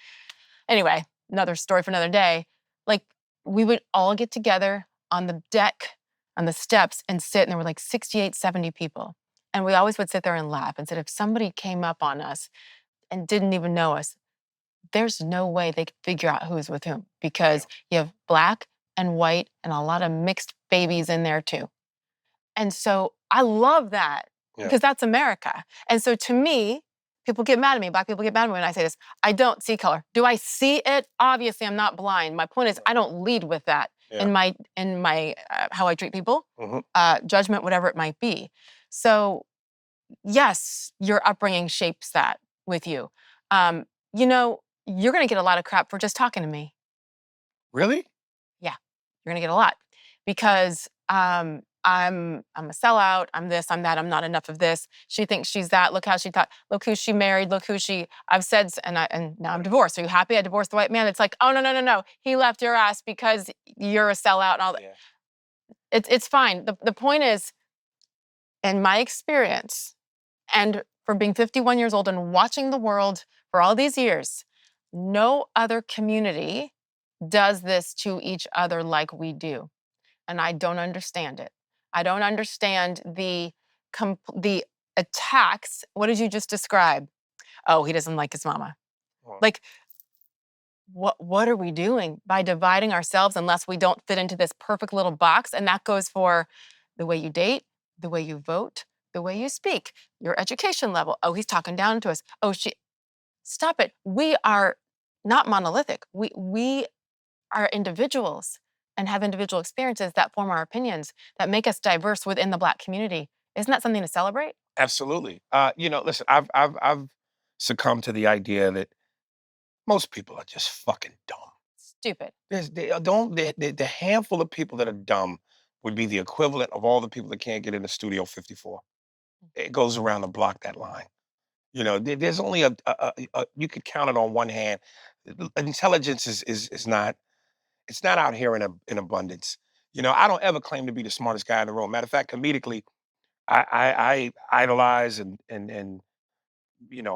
anyway, another story for another day. Like, we would all get together on the deck, on the steps, and sit, and there were like 68, 70 people. And we always would sit there and laugh and said, if somebody came up on us and didn't even know us, there's no way they could figure out who's with whom because you have black and white and a lot of mixed babies in there too. And so I love that because that's America. And so to me, people get mad at me. Black people get mad at me when I say this. I don't see color. Do I see it? Obviously, I'm not blind. My point is, I don't lead with that in my how I treat people, judgment, whatever it might be. So yes, your upbringing shapes that with you. You know, you're going to get a lot of crap for just talking to me. Really? Yeah, you're going to get a lot because I'm a sellout. I'm this. I'm that. I'm not enough of this. She thinks she's that. Look how she thought. Look who she married. Look who she. I've said, and now I'm divorced. Are you happy? I divorced the white man. It's like, oh no. He left your ass because you're a sellout and all that. Yeah. It's fine. The point is, in my experience, and for being 51 years old and watching the world for all these years, no other community does this to each other like we do. And I don't understand it. I don't understand the attacks. What did you just describe? Oh, he doesn't like his mama. Like, what are we doing by dividing ourselves unless we don't fit into this perfect little box? And that goes for the way you date, the way you vote, the way you speak, your education level. Oh, he's talking down to us. Oh, stop it. We are not monolithic. We are individuals and have individual experiences that form our opinions, that make us diverse within the Black community. Isn't that something to celebrate? Absolutely. Listen, I've succumbed to the idea that most people are just fucking dumb. Stupid. The handful of people that are dumb would be the equivalent of all the people that can't get into Studio 54. It goes around the block, that line. There's only you could count it on one hand. Intelligence is not, it's not out here in abundance. I don't ever claim to be the smartest guy in the room. Matter of fact, comedically, I idolize and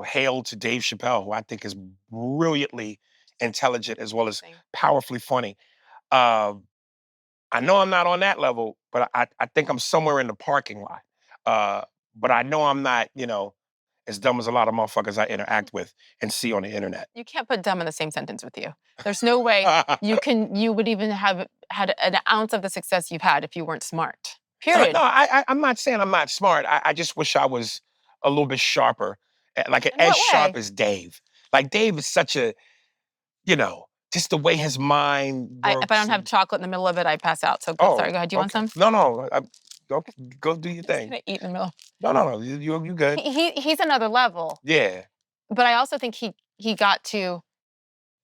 hail to Dave Chappelle, who I think is brilliantly intelligent as well as powerfully funny. I know I'm not on that level, but I think I'm somewhere in the parking lot. But I know I'm not, as dumb as a lot of motherfuckers I interact with and see on the internet. You can't put dumb in the same sentence with you. There's no way you would even have had an ounce of the success you've had if you weren't smart. Period. No, I'm not saying I'm not smart. I just wish I was a little bit sharper, like as sharp as Dave. Like Dave is such a, just the way his mind works. If I don't have chocolate in the middle of it, I pass out. So sorry, go ahead. Do you want some? No. Go do your thing. I'm gonna eat in the middle. No. You good. He's another level. Yeah. But I also think he got to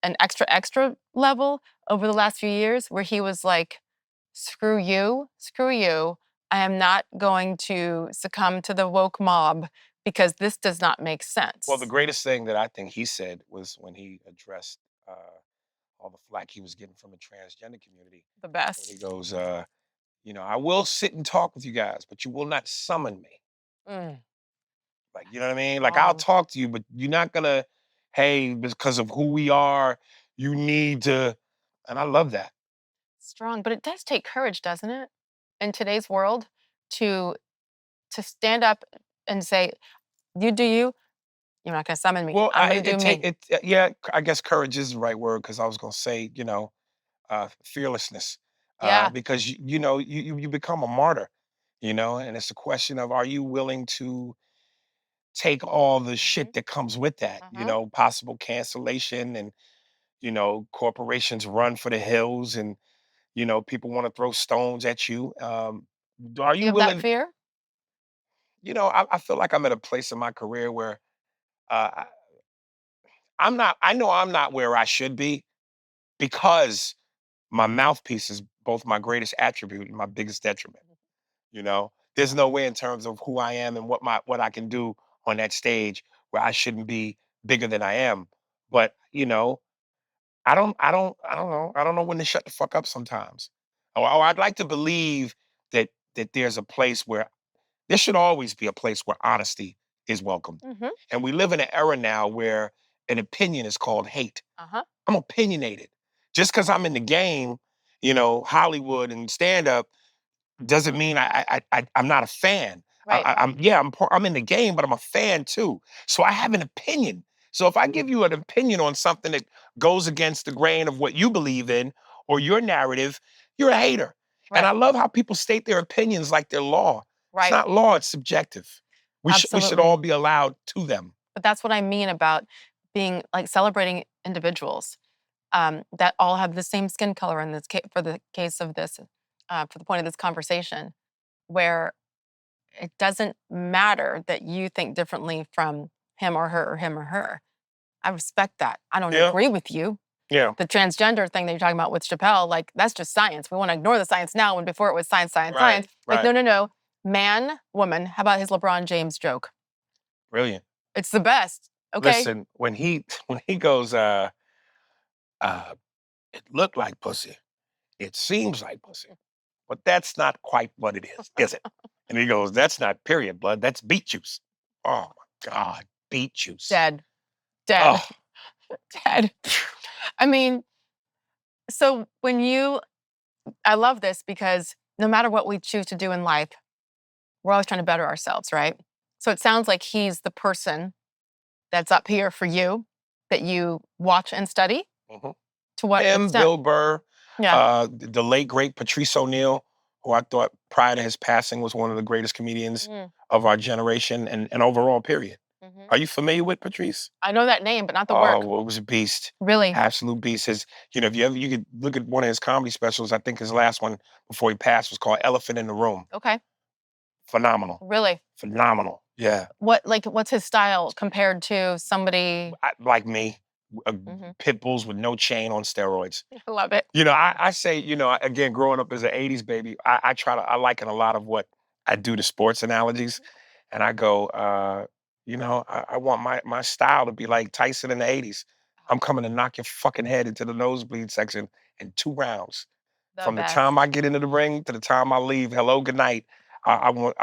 an extra level over the last few years where he was like, screw you. I am not going to succumb to the woke mob because this does not make sense. Well, the greatest thing that I think he said was when he addressed all the flack he was getting from the transgender community. The best. He goes, I will sit and talk with you guys, but you will not summon me. Like, you know what I mean? Like, I'll talk to you, but you're not gonna, hey, because of who we are, you need to, and I love that. Strong, but it does take courage, doesn't it? In today's world, to stand up and say, you do you, you're not gonna summon me. Well, I'm gonna do me. Yeah, I guess courage is the right word, because I was gonna say, fearlessness. Yeah. Because you become a martyr, and it's a question of, are you willing to take all the shit that comes with that, possible cancellation, and corporations run for the hills, and people want to throw stones at you. Are you have willing? That fear? I feel like I'm at a place in my career where I'm not. I know I'm not where I should be, because my mouthpiece is both my greatest attribute and my biggest detriment. There's no way in terms of who I am and what I can do on that stage where I shouldn't be bigger than I am. But I don't know when to shut the fuck up sometimes. Or I'd like to believe that there's a place where there should always be a place where honesty is welcomed. And we live in an era now where an opinion is called hate. I'm opinionated. Just because I'm in the game, Hollywood and stand up, doesn't mean I'm not a fan. Right. I'm in the game, but I'm a fan too. So I have an opinion. So if I give you an opinion on something that goes against the grain of what you believe in or your narrative, you're a hater. And Right. I love how people state their opinions like they're law. It's Right. not law, it's subjective. We should Absolutely. all be allowed to them. But that's what I mean about being like celebrating individuals that all have the same skin color in this case, for the case of this, for the point of this conversation, where it doesn't matter that you think differently from him or her or him or her. I respect that. I don't Yeah. agree with you. Yeah. The transgender thing that you're talking about with Chappelle, like that's just science. We want to ignore the science now when before it was science, science, Right, science. Like, right. no. Man, woman. How about his LeBron James joke? Brilliant. It's the best. Okay. Listen, when he goes, it looked like pussy. It seems like pussy. But that's not quite what it is it? And he goes, that's not period blood, that's beet juice. Oh my God, beet juice. Dead. Oh, Dead. I mean, so I love this because no matter what we choose to do in life, we're always trying to better ourselves, right? So it sounds like he's the person that's up here for you, that you watch and study. mhm. To what Him, extent? Bill Burr, Yeah. the late great Patrice O'Neal, who I thought prior to his passing was one of the greatest comedians of our generation and overall period. Are you familiar with Patrice? I know that name, but not the Oh, work. well, it was a beast. Really? Absolute beast. His, if you could look at one of his comedy specials, I think his last one before he passed was called Elephant in the Room. Okay. Phenomenal. Really? Phenomenal. Yeah. What's his style compared to somebody? Like me, Mhm. pit bulls with no chain on steroids. I love it. I say, again, growing up as an 80s baby, I liken a lot of what I do to sports analogies. And I go, I want my style to be like Tyson in the 80s. I'm coming to knock your fucking head into the nosebleed section in 2 rounds. The From the best. time I get into the ring to the time I leave, hello, good night. I want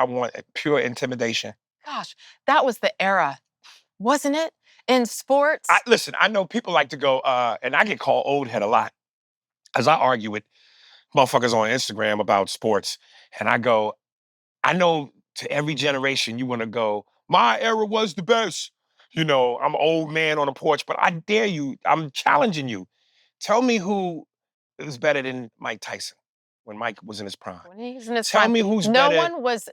pure intimidation. Gosh, that was the era, wasn't it? In sports. Listen, I know people like to go, and I get called old head a lot as I argue with motherfuckers on Instagram about sports. And I go, I know to every generation you want to go, my era was the best. I'm an old man on a porch, but I dare you, I'm challenging you. Tell me who is better than Mike Tyson when Mike was in his prime. When he's in his Tell prime, me who's no better. one was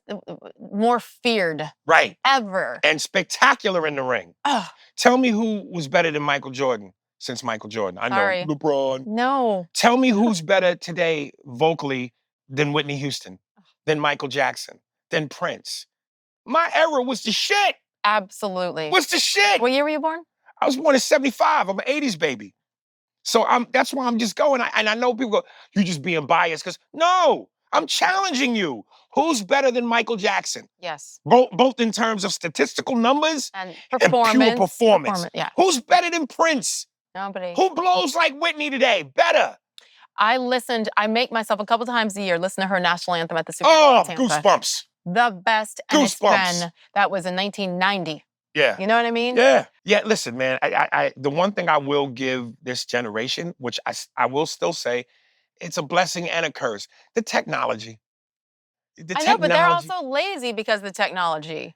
more feared. Right. Ever. And spectacular in the ring. Ugh. Tell me who was better than Michael Jordan since Michael Jordan. I know Sorry. LeBron. No. Tell me who's better today vocally than Whitney Houston, than Michael Jackson, than Prince. My era was the shit. Absolutely. Was the shit. What year were you born? I was born in 75. I'm an 80s baby. So that's why I'm just going. And I know people go, you just being biased. Because no, I'm challenging you. Who's better than Michael Jackson? Yes. Both in terms of statistical numbers and and pure performance. performance. Yeah. Who's better than Prince? Nobody. Who blows like Whitney today? Better. I make myself a couple times a year listen to her national anthem at the Super Bowl in Tampa. Goosebumps. The best. And Goosebumps. that was in 1990. Yeah. You know what I mean? Yeah. Yeah, listen, man, the one thing I will give this generation, which I will still say, it's a blessing and a curse, the technology. I know, but they're also lazy because of the technology,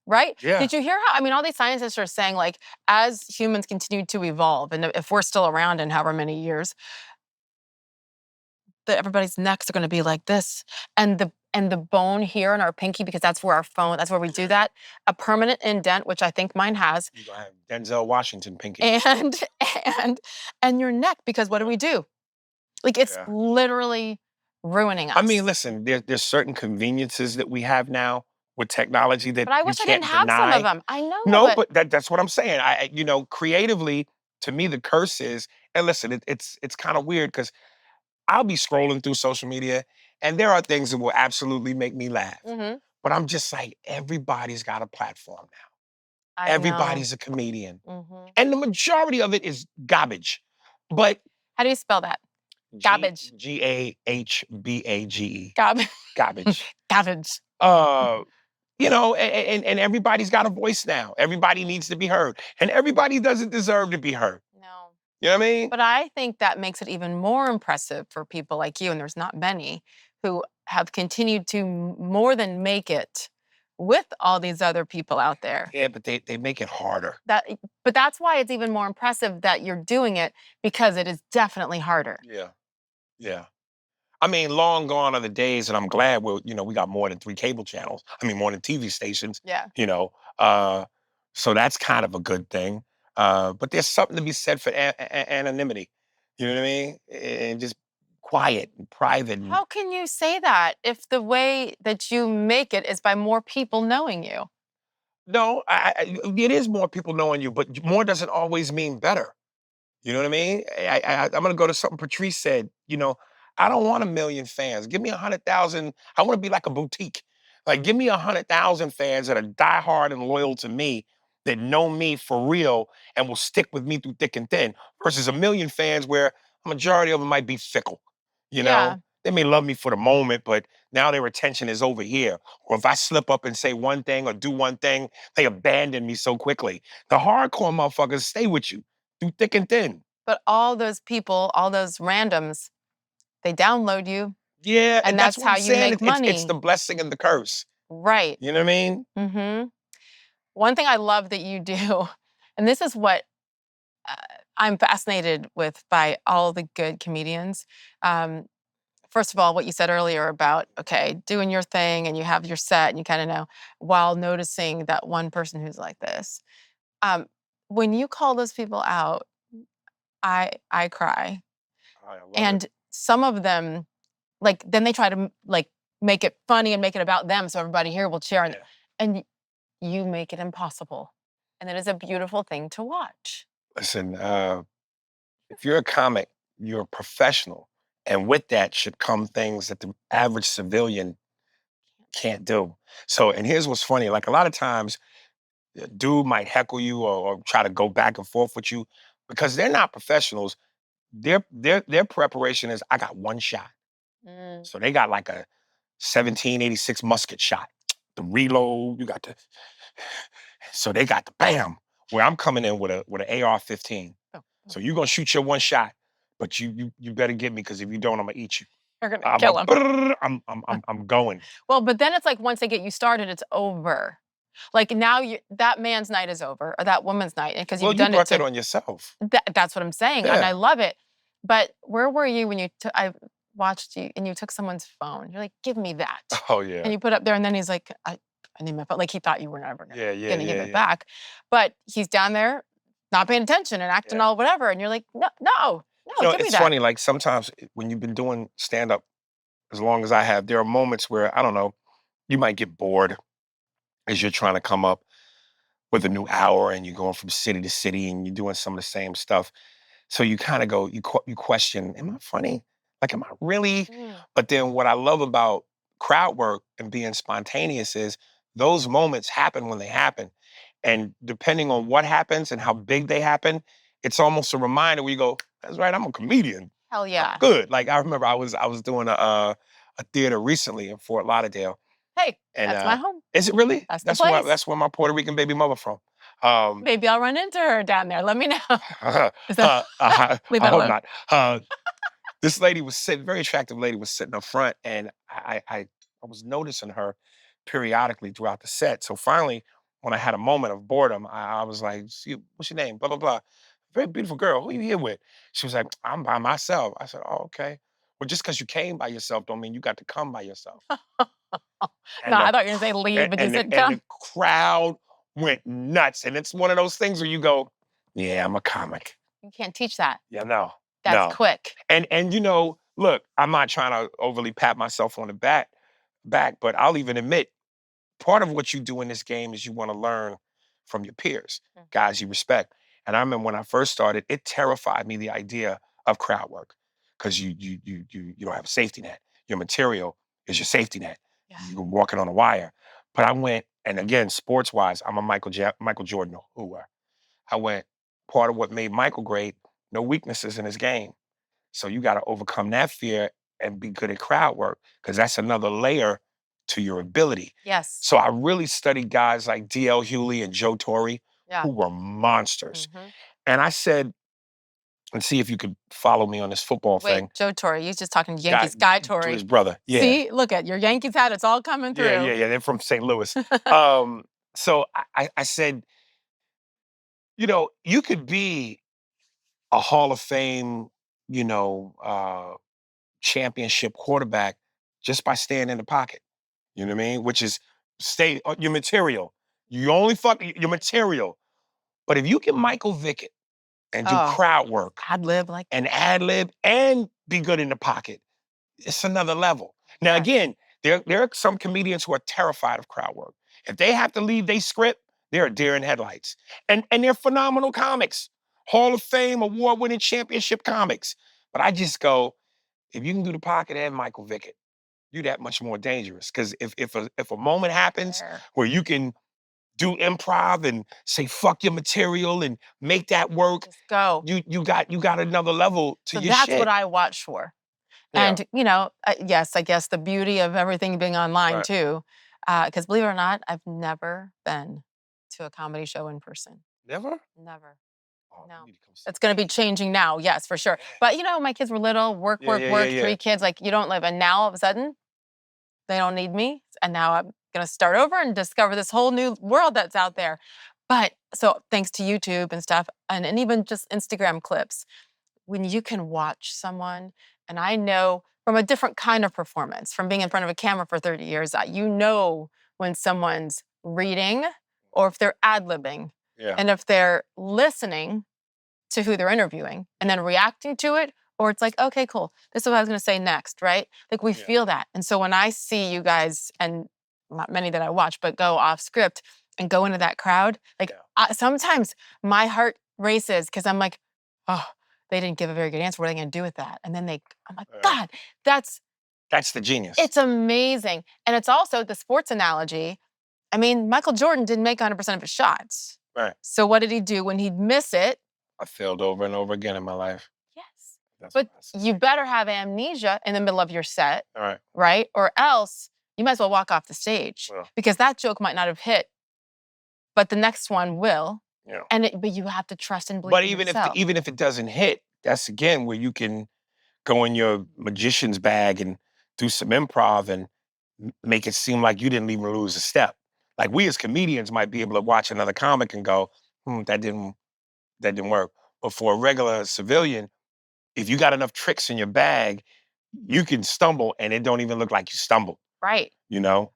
right? Yeah. Did you hear all these scientists are saying, like, as humans continue to evolve, and if we're still around in however many years, that everybody's necks are going to be like this, and the bone here in our pinky, because that's where that's where we do that, a permanent indent, which I think mine has. You're gonna have Denzel Washington pinky. And your neck, because what do we do? Like, it's literally ruining us. I mean, listen, there's certain conveniences that we have now with technology that but I wish you I didn't can't have some deny. of them. I know. No, but that's what I'm saying. Creatively, to me, the curse is, and listen, it's kind of weird because I'll be scrolling through social media and there are things that will absolutely make me laugh. But I'm just like, everybody's got a platform now. Everybody's a comedian. And the majority of it is garbage. But how do you spell that? Garbage. Gahbage. Garbage. Garbage. Garbage. And everybody's got a voice now. Everybody needs to be heard. And everybody doesn't deserve to be heard. No. You know what I mean? But I think that makes it even more impressive for people like you, and there's not many, who have continued to more than make it with all these other people out there. Yeah, but they make it harder. But that's why it's even more impressive that you're doing it, because it is definitely harder. Yeah, yeah. I mean, long gone are the days, and I'm glad we got more than 3 cable channels. I mean, more than TV stations. Yeah. You know, uh, so that's kind of a good thing. But there's something to be said for anonymity. You know what I mean? And just quiet and private. And, How can you say that if the way that you make it is by more people knowing you? no, it is more people knowing you, but more doesn't always mean better. You know what I mean? I'm gonna go to something Patrice said. I don't want 1,000,000 fans. Give me 100,000. I want to be like a boutique. Like, give me 100,000 fans that are diehard and loyal to me, that know me for real and will stick with me through thick and thin. Versus 1,000,000 fans where a majority of them might be fickle. You Yeah. know, they may love me for the moment, but now their attention is over here. Or if I slip up and say one thing or do one thing, they abandon me so quickly. The hardcore motherfuckers stay with you through thick and thin. But all those people, all those randoms, they download you, Yeah, and and that's that's what I'm how you saying. make It's money. the blessing and the curse. Right. You know what I mean? Mm-hmm. One thing I love that you do, and this is what uh, I'm fascinated with by all the good comedians. Um, First of all, what you said earlier about, okay, doing your thing and you have your set and you kind of know, while noticing that one person who's like this. Um, when you call those people out, I cry. I love it. And some of them, like, then they try to like make it funny and make it about them so everybody here will cheer. Yeah. And you make it impossible. And it is a beautiful thing to watch. Listen, if you're a comic, you're a professional. And with that should come things that the average civilian can't do. So, and here's what's funny, like a lot of times, a dude might heckle you or try to go back and forth with you because they're not professionals. Their preparation is, I got one shot. Mm. So they got like a 1786 musket shot. The reload, you got the so they got the bam. Where I'm coming in with an AR-15. Oh, So you're gonna shoot your one shot, but you better get me, because if you don't, I'm gonna eat you. you're gonna I'm kill a, them. I'm going. Well, but then it's like once they get you started, it's over. Like now, that man's night is over, or that woman's night, because Well, you've you done it brought that to. on yourself. That's what I'm saying, and I Yeah. love it. But where were you when I watched you and you took someone's phone? You're like, "Give me that," Oh and yeah. you put up there, and then he's like, "I need my phone." Like he thought you were never Yeah, yeah, gonna give yeah, it yeah. back, but he's down there not paying attention and acting Yeah. all whatever, and you're like, "No, no, no, give me It's that." funny, like sometimes when you've been doing stand-up as long as I have, there are moments where, I don't know, you might get bored as you're trying to come up with a new hour and you're going from city to city and you're doing some of the same stuff. So you kind of go, you question, am I funny? Like, am I really? Mm. But then what I love about crowd work and being spontaneous is those moments happen when they happen. And depending on what happens and how big they happen, it's almost a reminder where you go, that's right, I'm a comedian. Hell I'm yeah. good. Like, I remember I was doing a theater recently in Fort Lauderdale. Hey, And that's my home. is it really? That's the place. That's where my Puerto Rican baby mother from. Um, Maybe I'll run into her down there. Let me know. Is that leave I that hope alone? not. This lady was sitting, very attractive lady was sitting up front, and I was noticing her periodically throughout the set. So finally, when I had a moment of boredom, I was like, "What's your name?" Blah blah blah. Very beautiful girl. Who are you here with? She was like, "I'm by myself." I said, "Oh, okay." Well, just because you came by yourself don't mean you got to come by yourself. No, And I the thought you were gonna say leave, but you said and the come. crowd went nuts. And it's one of those things where you go, "Yeah, I'm a comic." You can't teach that. Yeah, no, That's no. quick. And look, I'm not trying to overly pat myself on the back, but I'll even admit, part of what you do in this game is you want to learn from your peers, Mhm. guys you respect. And I remember when I first started, it terrified me, the idea of crowd work, because you don't have a safety net. Your material is your safety net. Yeah. You're walking on a wire. But I went, and again, sports wise, I'm a Michael Jordan whoer. I went, part of what made Michael great, no weaknesses in his game. So you got to overcome that fear and be good at crowd work, because that's another layer to your ability. Yes. So I really studied guys like DL Hewley and Joe Torre, Yeah. who were monsters. Mhm. And I said, and see if you could follow me on this football thing. Wait, Joe Torre, he's just talking Yankees. Guy To Torre. his brother. Yeah. See, look at your Yankees hat. It's all coming through. Yeah. They're from St. Louis. So I said, you could be a Hall of Fame, championship quarterback just by staying in the pocket. You know what I mean? Which is stay your material. You only fuck your material. But if you can Michael Vick it and do crowd work, ad lib and be good in the pocket, it's another level. Now again, there are some comedians who are terrified of crowd work. If they have to leave their script, they're a deer in headlights. And they're phenomenal comics. Hall of Fame, award-winning championship comics. But I just go, if you can do the pocket and Michael Vick it, you're that much more dangerous. Because if a moment happens where you can do improv and say fuck your material and make that work, just go. You got another level to your that's shit. what I watch for. Yeah. And yes, I guess the beauty of everything being online too, because believe it or not, I've never been to a comedy show in person. Never? Never. Oh, No. you need to come see It's going to be changing now, yes, for sure. But my kids were little, work, 3 kids, like you don't live. And now all of a sudden, they don't need me. And now I'm going to start over and discover this whole new world that's out there. But so thanks to YouTube and stuff, and even just Instagram clips, when you can watch someone, and I know from a different kind of performance, from being in front of a camera for 30 years, when someone's reading or if they're ad-libbing. Yeah. And if they're listening to who they're interviewing and then reacting to it, or it's like, okay, cool. This is what I was going to say next, right? Like we feel that. And so when I see you guys, and not many that I watch, but go off script and go into that crowd, like sometimes my heart races because I'm like, oh, they didn't give a very good answer. What are they going to do with that? And then I'm like, God, that's the genius. It's amazing. And it's also the sports analogy. I mean, Michael Jordan didn't make 100% of his shots. Right. So what did he do when he'd miss it? I failed over and over again in my life. Yes. But you better have amnesia in the middle of your set. All right. Right? Or else you might as well walk off the stage because that joke might not have hit, but the next one will. Yeah. But you have to trust and believe. But even if it doesn't hit, that's again where you can go in your magician's bag and do some improv and make it seem like you didn't even lose a step. Like we as comedians might be able to watch another comic and go, that didn't work. But for a regular civilian, if you got enough tricks in your bag, you can stumble and it don't even look like you stumbled. Right.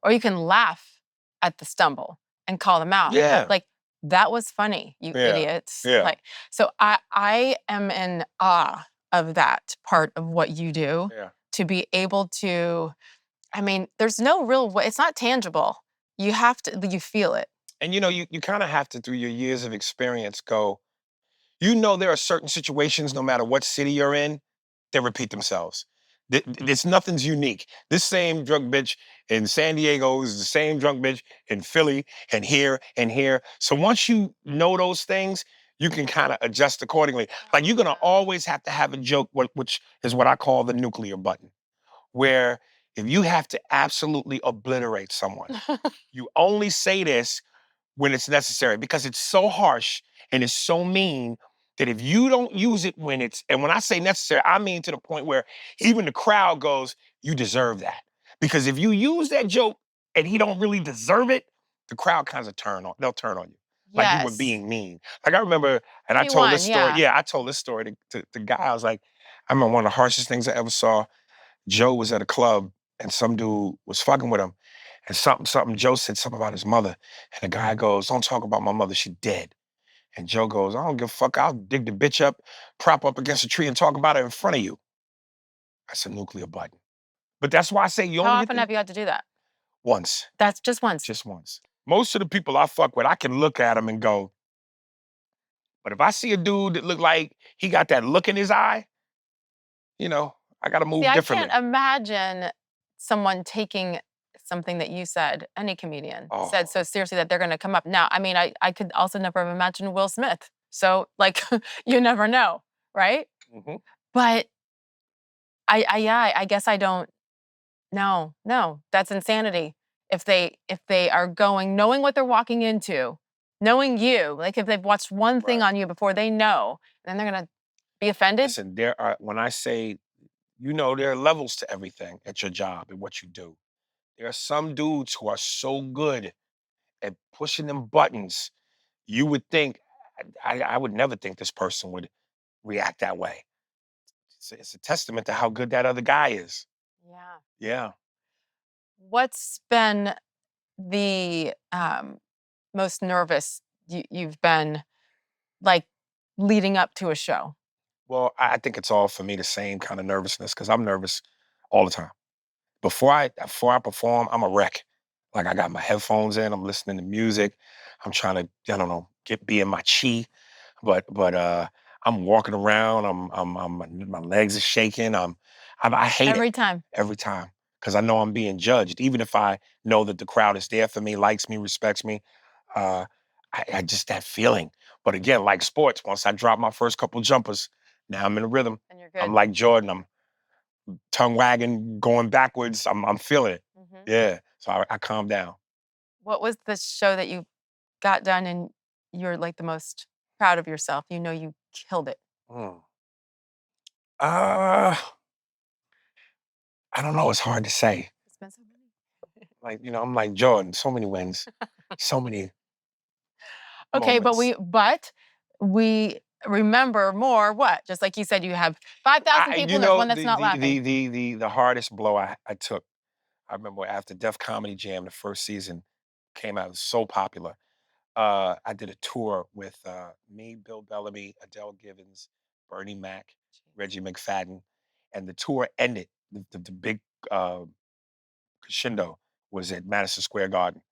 Or you can laugh at the stumble and call them out. Yeah. Like, that was funny, you idiots. Yeah. Like, so I am in awe of that part of what you do. Yeah. To be able to, I mean, there's no real way, it's not tangible. You have to, you feel it. And you kind of have to, through your years of experience, go, there are certain situations, no matter what city you're in, they repeat themselves. Nothing's unique. This same drunk bitch in San Diego is the same drunk bitch in Philly and here and here. So once you know those things, you can kind of adjust accordingly. Like you're gonna always have to have a joke, which is what I call the nuclear button, where if you have to absolutely obliterate someone, you only say this when it's necessary because it's so harsh and it's so mean that if you don't use it and when I say necessary, I mean to the point where even the crowd goes, you deserve that. Because if you use that joke and he don't really deserve it, the crowd kind of they'll turn on you. Like you were being mean. Like I remember, and I told this story. Yeah, I told this story to the guy. I was like, I remember one of the harshest things I ever saw. Joe was at a club and some dude was fucking with him. And Joe said something about his mother. And the guy goes, don't talk about my mother, she's dead. And Joe goes, I don't give a fuck, I'll dig the bitch up, prop up against a tree and talk about it in front of you. That's a nuclear button. But that's why I say you only How often have you had to do that? Once. That's just once? Just once. Most of the people I fuck with, I can look at them and go, but if I see a dude that look like he got that look in his eye, I gotta move differently. I can't imagine someone taking something that you said, any comedian said so seriously that they're going to come up. Now, I mean, I could also never have imagined Will Smith. So, like, you never know, right? Mm-hmm. But I guess I don't. No, that's insanity. If they are knowing what they're walking into, knowing you, like if they've watched one thing on you before, they know, then they're gonna. Be offended? Listen, there are, when I say, there are levels to everything at your job and what you do. There are some dudes who are so good at pushing them buttons, you would think, I would never think this person would react that way. It's a testament to how good that other guy is. Yeah. Yeah. What's been the most nervous you've been, like, leading up to a show? Well, I think it's all for me the same kind of nervousness because I'm nervous all the time. Before I perform, I'm a wreck. Like I got my headphones in, I'm listening to music. I'm trying to, I don't know, be in my chi. But I'm walking around, my legs are shaking. I hate it Every time. every time because I know I'm being judged. Even if I know that the crowd is there for me, likes me, respects me, uh, I just that feeling. But again, like sports, once I drop my first couple jumpers, now I'm in a rhythm. And you're I'm good. like Jordan. I'm tongue wagging, going backwards. I'm feeling it. Mhm. Yeah. So I calm down. What was the show that you got done and you're, like, the most proud of yourself? You know you killed it. Mm. Uh, I don't know. It's hard to say. It's been so many. Like, I'm like Jordan, so many wins, so many Okay, moments. but we remember more what? Just like you said, you have 5,000 people and there's one that's The not the laughing. the the the the hardest blow I took, I remember after Def Comedy Jam, the first season came out, it was so popular. I did a tour with me, Bill Bellamy, Adele Givens, Bernie Mac, Reggie McFadden, and the tour ended. The big uh, crescendo was at Madison Square Garden.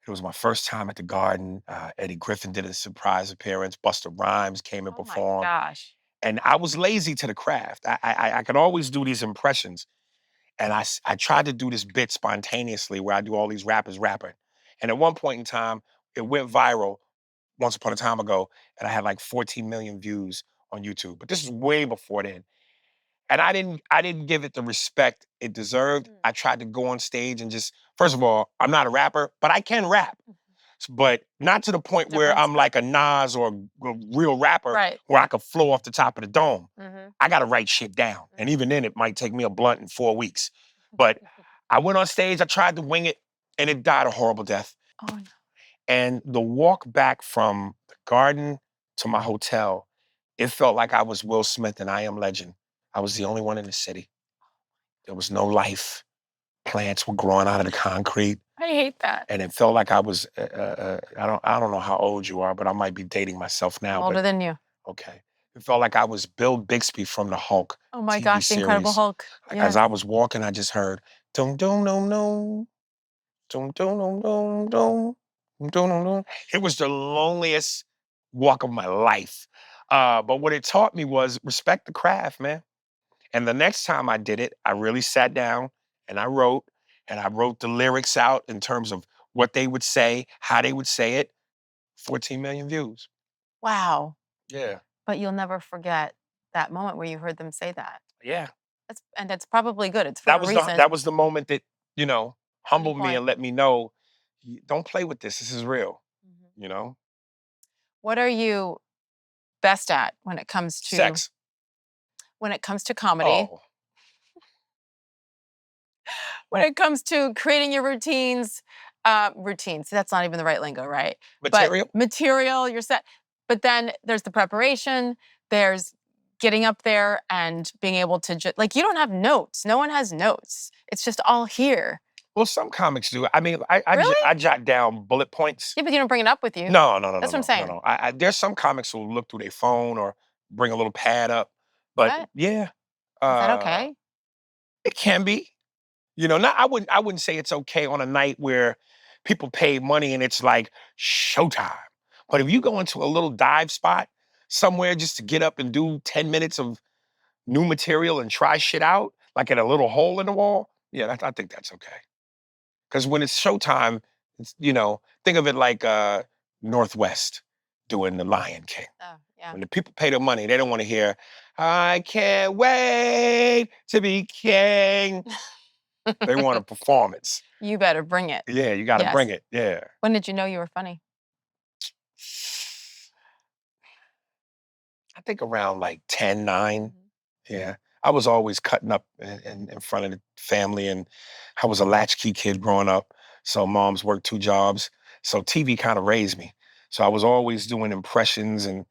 It was my first time at the Garden. Eddie Griffin did a surprise appearance. Busta Rhymes came and Oh my performed. gosh. And I was lazy to the craft. I could always do these impressions. And I tried to do this bit spontaneously where I do all these rappers rapping. And at one point in time, it went viral once upon a time ago, and I had like 14 million views on YouTube. But this is way before then. And I didn't give it the respect it deserved. Mm. I tried to go on stage and just, first of all, I'm not a rapper, but I can rap. But not to the point where Difference. I'm like a Nas or a real rapper Right. where I could flow off the top of the dome. Mhm. I got to write shit down. And Mhm. even then, it might take me a blunt in 4 weeks. But I went on stage, I tried to wing it, and it died a horrible death. Oh no. And the walk back from the Garden to my hotel, it felt like I was Will Smith and I Am Legend. I was the only one in the city. There was no life. Plants were growing out of the concrete. I hate that. And it felt like I was, I don't know how old you are, but I might be dating myself I'm now, but older than you. okay. It felt like I was Bill Bixby from the Hulk Oh my TV gosh, the Incredible series. Hulk. As Yes. I was walking, I just heard dum dum dum dum dum dum dum dum dum dum dum dum. It was the loneliest walk of my life. But what it taught me was respect the craft, man. And the next time I did it, I really sat down and I wrote the lyrics out in terms of what they would say, how they would say it. 14 million views. Wow. Yeah. But you'll never forget that moment where you heard them say that. Yeah. That's probably good. It's for That a was the reason. that was the moment that, Turning humbled me point. and let me know, Don't play with this. This is real." Mhm. You know? What are you best at Sex. when it comes to comedy? Oh, When it comes to creating your routines, that's not even the right lingo, right? But material? material, you're set. But then there's the preparation, there's getting up there and being able to just, like, you don't have notes. No one has notes. It's just all here. Well, some comics do. I mean, I Really? jot down bullet points. Yeah, but you don't bring it up with you. No, no, no, no, That's what I'm no, no, saying. no. There's some comics who look through their phone or bring a little pad up, but What? yeah, Is that uh, okay? it can be. Not I wouldn't say it's okay on a night where people pay money and it's like showtime. But if you go into a little dive spot somewhere just to get up and do 10 minutes of new material and try shit out, like at a little hole in the wall, yeah, I think that's okay. Because when it's showtime, think of it like Northwest doing the Lion King. Oh, yeah. When the people pay their money, they don't want to hear, I can't wait to be king. They want a performance. You better bring it. Yeah, you gotta Yes. bring it. Yeah. When did you know you were funny? think around like 10, 9. Mhm. Yeah. I was always cutting up in front of the family, and I was a latchkey kid growing up. So moms worked 2 jobs. So TV kind of raised me. So I was always doing impressions and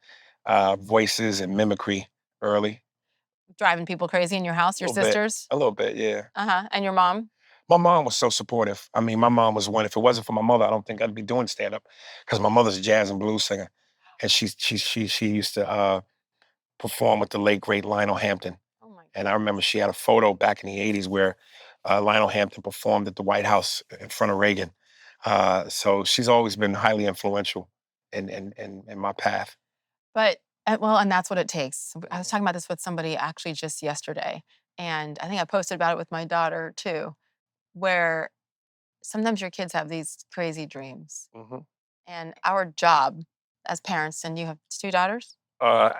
voices and mimicry early. Driving people crazy in your house, A your little bit. sisters? A little bit, yeah. Uh-huh, and your mom? My mom was so supportive. I mean, my mom was one. If it wasn't for my mother, I don't think I'd be doing stand up, because my mother's a jazz and blues singer, and she used to perform with the late great Lionel Hampton. Oh my And I goodness. remember she had a photo back in the '80s where Lionel Hampton performed at the White House in front of Reagan. So she's always been highly influential in my path. But well, and that's what it takes. I was Mhm. talking about this with somebody actually just yesterday, and I think I posted about it with my daughter too, where sometimes your kids have these crazy dreams. Mhm. And our job as parents, and you have 2 daughters? Uh,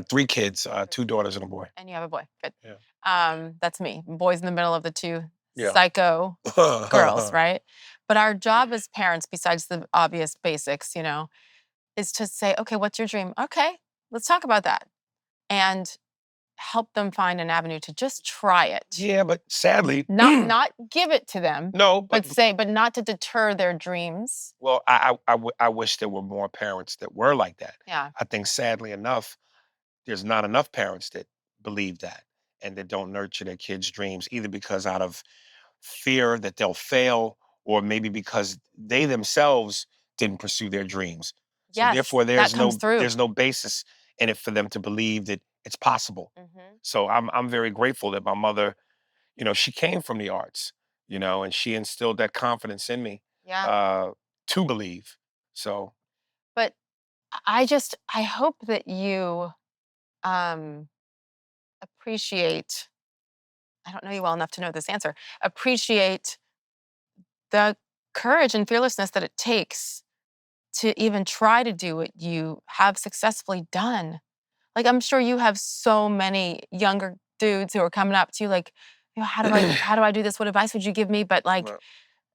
3 kids, 2 daughters and a boy. And you have a boy, good. Yeah. That's me, boys in the middle of the 2 Yeah. psycho girls, right? But our job as parents, besides the obvious basics, is to say, "Okay, what's your dream? Okay, let's talk about that." And help them find an avenue to just try it. Yeah, but sadly, Not give it to them, no, but not to deter their dreams. well, I wish there were more parents that were like that. Yeah. I think sadly enough, there's not enough parents that believe that and that don't nurture their kids' dreams, either because out of fear that they'll fail, or maybe because they themselves didn't pursue their dreams. So Yes, therefore, that comes through. there's no basis in it for them to believe that it's possible. Mhm. So I'm very grateful that my mother, she came from the arts, and she instilled that confidence in me Yeah. uh, to believe. So But I hope that you um appreciate, I don't know you well enough to know this answer. Appreciate the courage and fearlessness that it takes to even try to do what you have successfully done. Like, I'm sure you have so many younger dudes who are coming up to you like, how do I do this? What advice would you give me? But like well,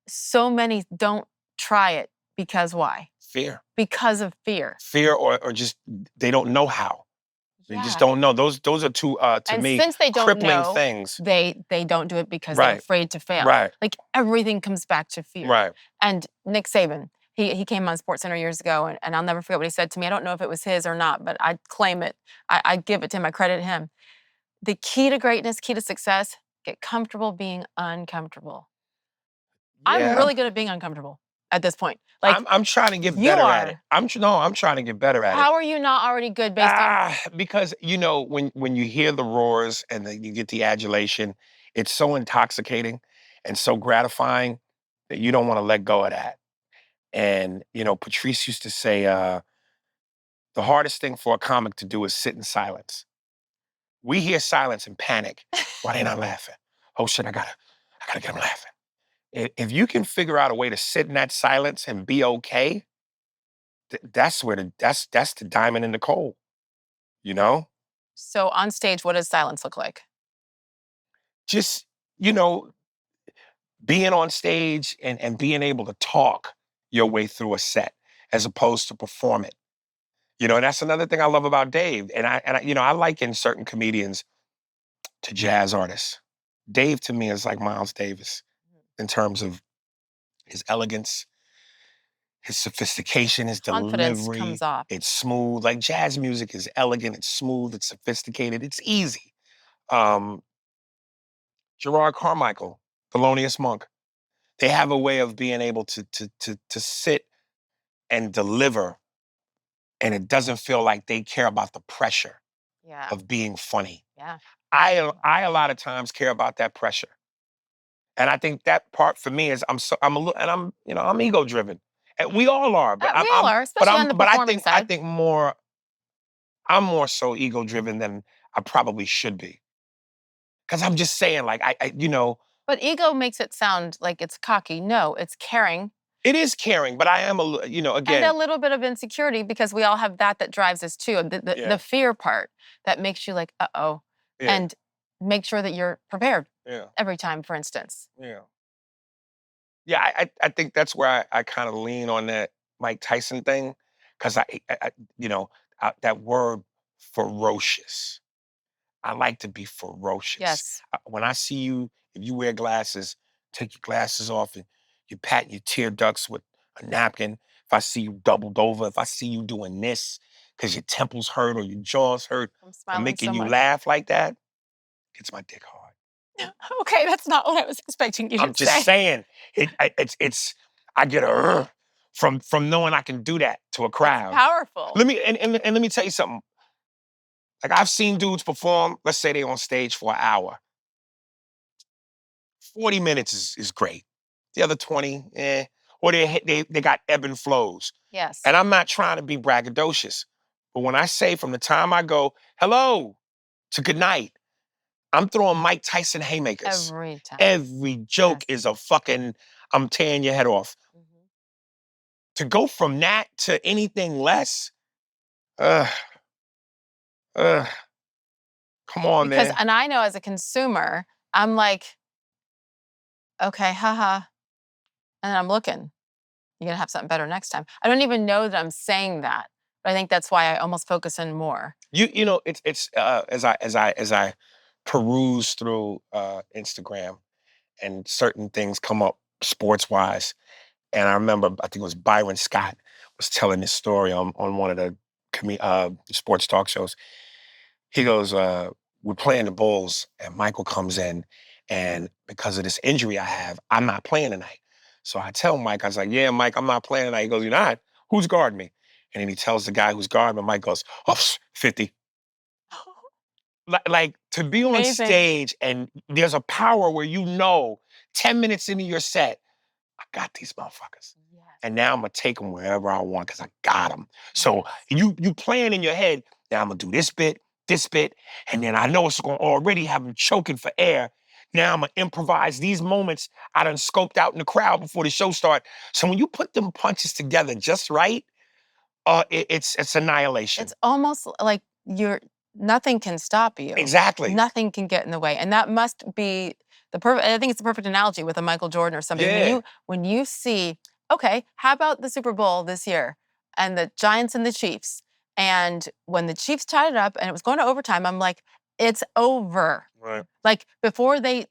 so many don't try it because why? fear, Because of fear. fear, or just they don't know how. They just Yeah. don't know. Those are two to And me since they don't crippling know, things. they don't do it because they're Right. afraid to fail. Right. Like everything comes back to fear. Right. And Nick Saban, he came on SportsCenter years ago, and I'll never forget what he said to me. I don't know if it was his or not, but I claim it. I give it to him. I credit him. The key to greatness, key to success, get comfortable being uncomfortable. I'm Yeah. really good at being uncomfortable at this point. Like I'm trying to get you better at it. are. No, I'm trying to get better at it. How are you not already good based on? Because when you hear the roars and then you get the adulation, it's so intoxicating and so gratifying that you don't want to let go of that. And Patrice used to say, the hardest thing for a comic to do is sit in silence. We hear silence and panic. Why they not laughing? Oh shit, I gotta get them laughing. If you can figure out a way to sit in that silence and be okay, that's where that's the diamond in the coal, you know? So on stage, what does silence look like? Just, you know, being on stage and being able to talk your way through a set as opposed to perform it. And that's another thing I love about Dave. I liken certain comedians to jazz artists. Dave to me is like Miles Davis in terms of his elegance, his sophistication, his Confidence comes delivery. off. It's smooth. Like jazz music is elegant, it's smooth, it's sophisticated, it's easy. Um, Gerard Carmichael, Thelonious Monk, they have a way of being able to sit and deliver, and it doesn't feel like they care about the pressure Yeah. of being funny. Yeah. I a lot of times care about that pressure. And I think that part for me is I'm a little and I'm ego driven. And we all are, but We all are, especially on the I performing I side. think I'm more so ego driven than I probably should be. Cause I'm just saying, like, But ego makes it sound like it's cocky. No, it's caring it is caring, but I am and a again, little bit of insecurity because we all have that drives us too. The yeah, fear part that makes you like, uh-oh, yeah, and make sure that you're prepared yeah, every time, for instance. yeah. Yeah, I think that's where I kind of lean on that Mike Tyson thing, because I that word ferocious. I like to be ferocious. Yes. When I see you, if you wear glasses, take your glasses off and you pat your tear ducts with a napkin. If I see you doubled over, if I see you doing this because your temples hurt or your jaws hurt, I'm I'm smiling so making you much. laugh like that, it's my dick hard. Okay, that's not what I was expecting you to I'm just say. saying, it's I get a from knowing I can do that to a It's crowd. powerful. Let me and let me tell you something. Like I've seen dudes perform, let's say they on stage for an hour. 40 minutes is great. The other 20, eh. Or they got ebb and flows. Yes. And I'm not trying to be braggadocious, but when I say from the time I go, hello to good night, I'm throwing Mike Tyson haymakers. Every time. Every joke Yes. is a fucking, I'm tearing your head off. Mhm. To go from that to anything less, uh, uh, come on, Because, man. and I know as a consumer, I'm like, okay, haha. And I'm looking. You're gonna have something better next time. I don't even know that I'm saying that, but I think that's why I almost focus in more. You know, it's as I peruse through Instagram and certain things come up sports wise. And I remember, I think it was Byron Scott was telling this story on one of the sports talk shows. He goes, we're playing the Bulls, and Michael comes in, and because of this injury I have, I'm not playing tonight. So I tell Mike, I was like, yeah, Mike, I'm not playing tonight. He goes, you're not? Who's guarding me? And then he tells the guy who's guarding me, Mike goes, oh, 50. Like to be on Amazing. stage and there's a power where 10 minutes into your set, I got these motherfuckers. Yes. And now I'm gonna take them wherever I want because I got them. So you plan in your head, now I'm gonna do this bit, and then I know it's gonna already have them choking for air. Now I'm gonna improvise these moments I done scoped out in the crowd before the show start. So when you put them punches together just right, it's annihilation. It's almost like nothing can stop you. Exactly. Nothing can get in the way. And that must be the perfect, I think it's the perfect analogy with a Michael Jordan or somebody. Yeah. When you see, okay, how about the Super Bowl this year and the Giants and the Chiefs? And when the Chiefs tied it up and it was going to overtime, I'm like, it's over. Right. Like before they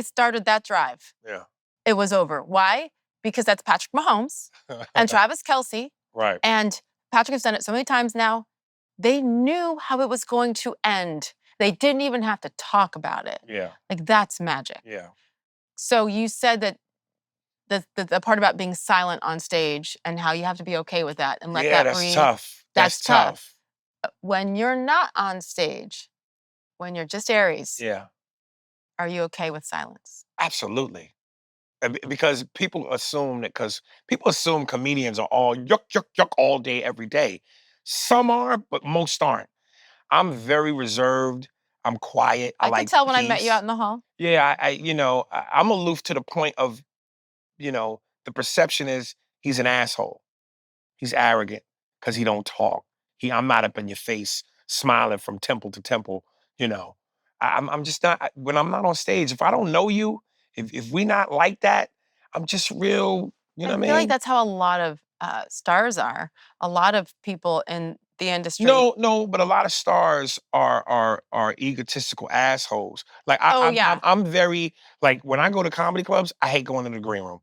started that drive, Yeah. it was over. Why? Because that's Patrick Mahomes and Travis Kelce. Right. And Patrick has done it so many times now. They knew how it was going to end. They didn't even have to talk about it. Yeah. Like that's magic. Yeah. So you said that the part about being silent on stage and how you have to be okay with that and let Yeah, that that's breathe. tough. That's tough. Tough. When you're not on stage, when you're just Aries, Yeah. are you okay with silence? Absolutely. Because people assume that because people assume comedians are all yuck, yuck, yuck all day, every day. Some are, but most aren't. I'm very reserved. I'm quiet. I I could like tell when I met you out peace. in the hall. Yeah, I'm aloof to the point of, the perception is he's an asshole. He's arrogant because he don't talk. I'm not up in your face smiling from temple to temple. You know, I'm just not. When I'm not on stage, if I don't know you, if we not like that, I'm just real. You know I what I feel like mean? that's how a lot of stars are. A lot of people in the industry. No, no, but a lot of stars are egotistical assholes. Like Oh yeah, I'm very like when I go to comedy clubs, I hate going into the green room.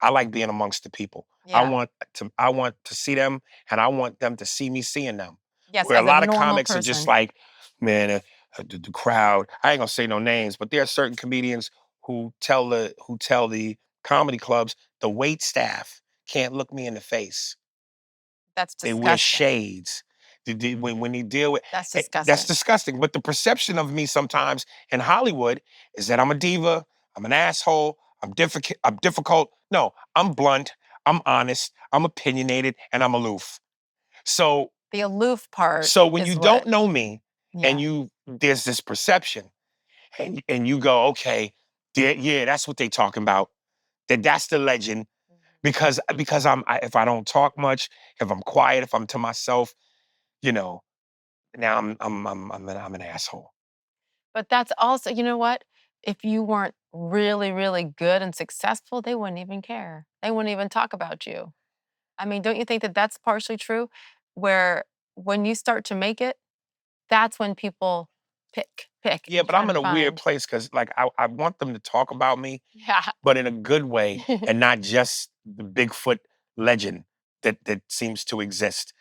I like being amongst the people. yeah. I want to see them, and I want them to see me seeing them. Yes, Where a as a lot of normal comics are just person. like, man, the crowd. I ain't gonna say no names, but there are certain comedians who tell the comedy clubs the wait staff can't look me in the face. That's They wear disgusting. shades. When you deal with That's that's disgusting. disgusting. But the perception of me sometimes in Hollywood is that I'm a diva, I'm an asshole, I'm difficult. No, I'm blunt, I'm honest, I'm opinionated, and I'm aloof. So The aloof part so when you is don't what, know me and yeah. there's this perception and you go, okay, yeah, that's what they talking about. That's the legend because if I don't talk much, if I'm quiet, if I'm to myself, you know, now I'm an asshole. But that's also, you know what? If you weren't really, really good and successful, they wouldn't even care. They wouldn't even talk about you. I mean, don't you think that that's partially true? Where when you start to make it, that's when people pick. Yeah, but I'm in a weird place because, like, I want them to talk about me, Yeah. but in a good way, and not just the Bigfoot legend that seems to exist.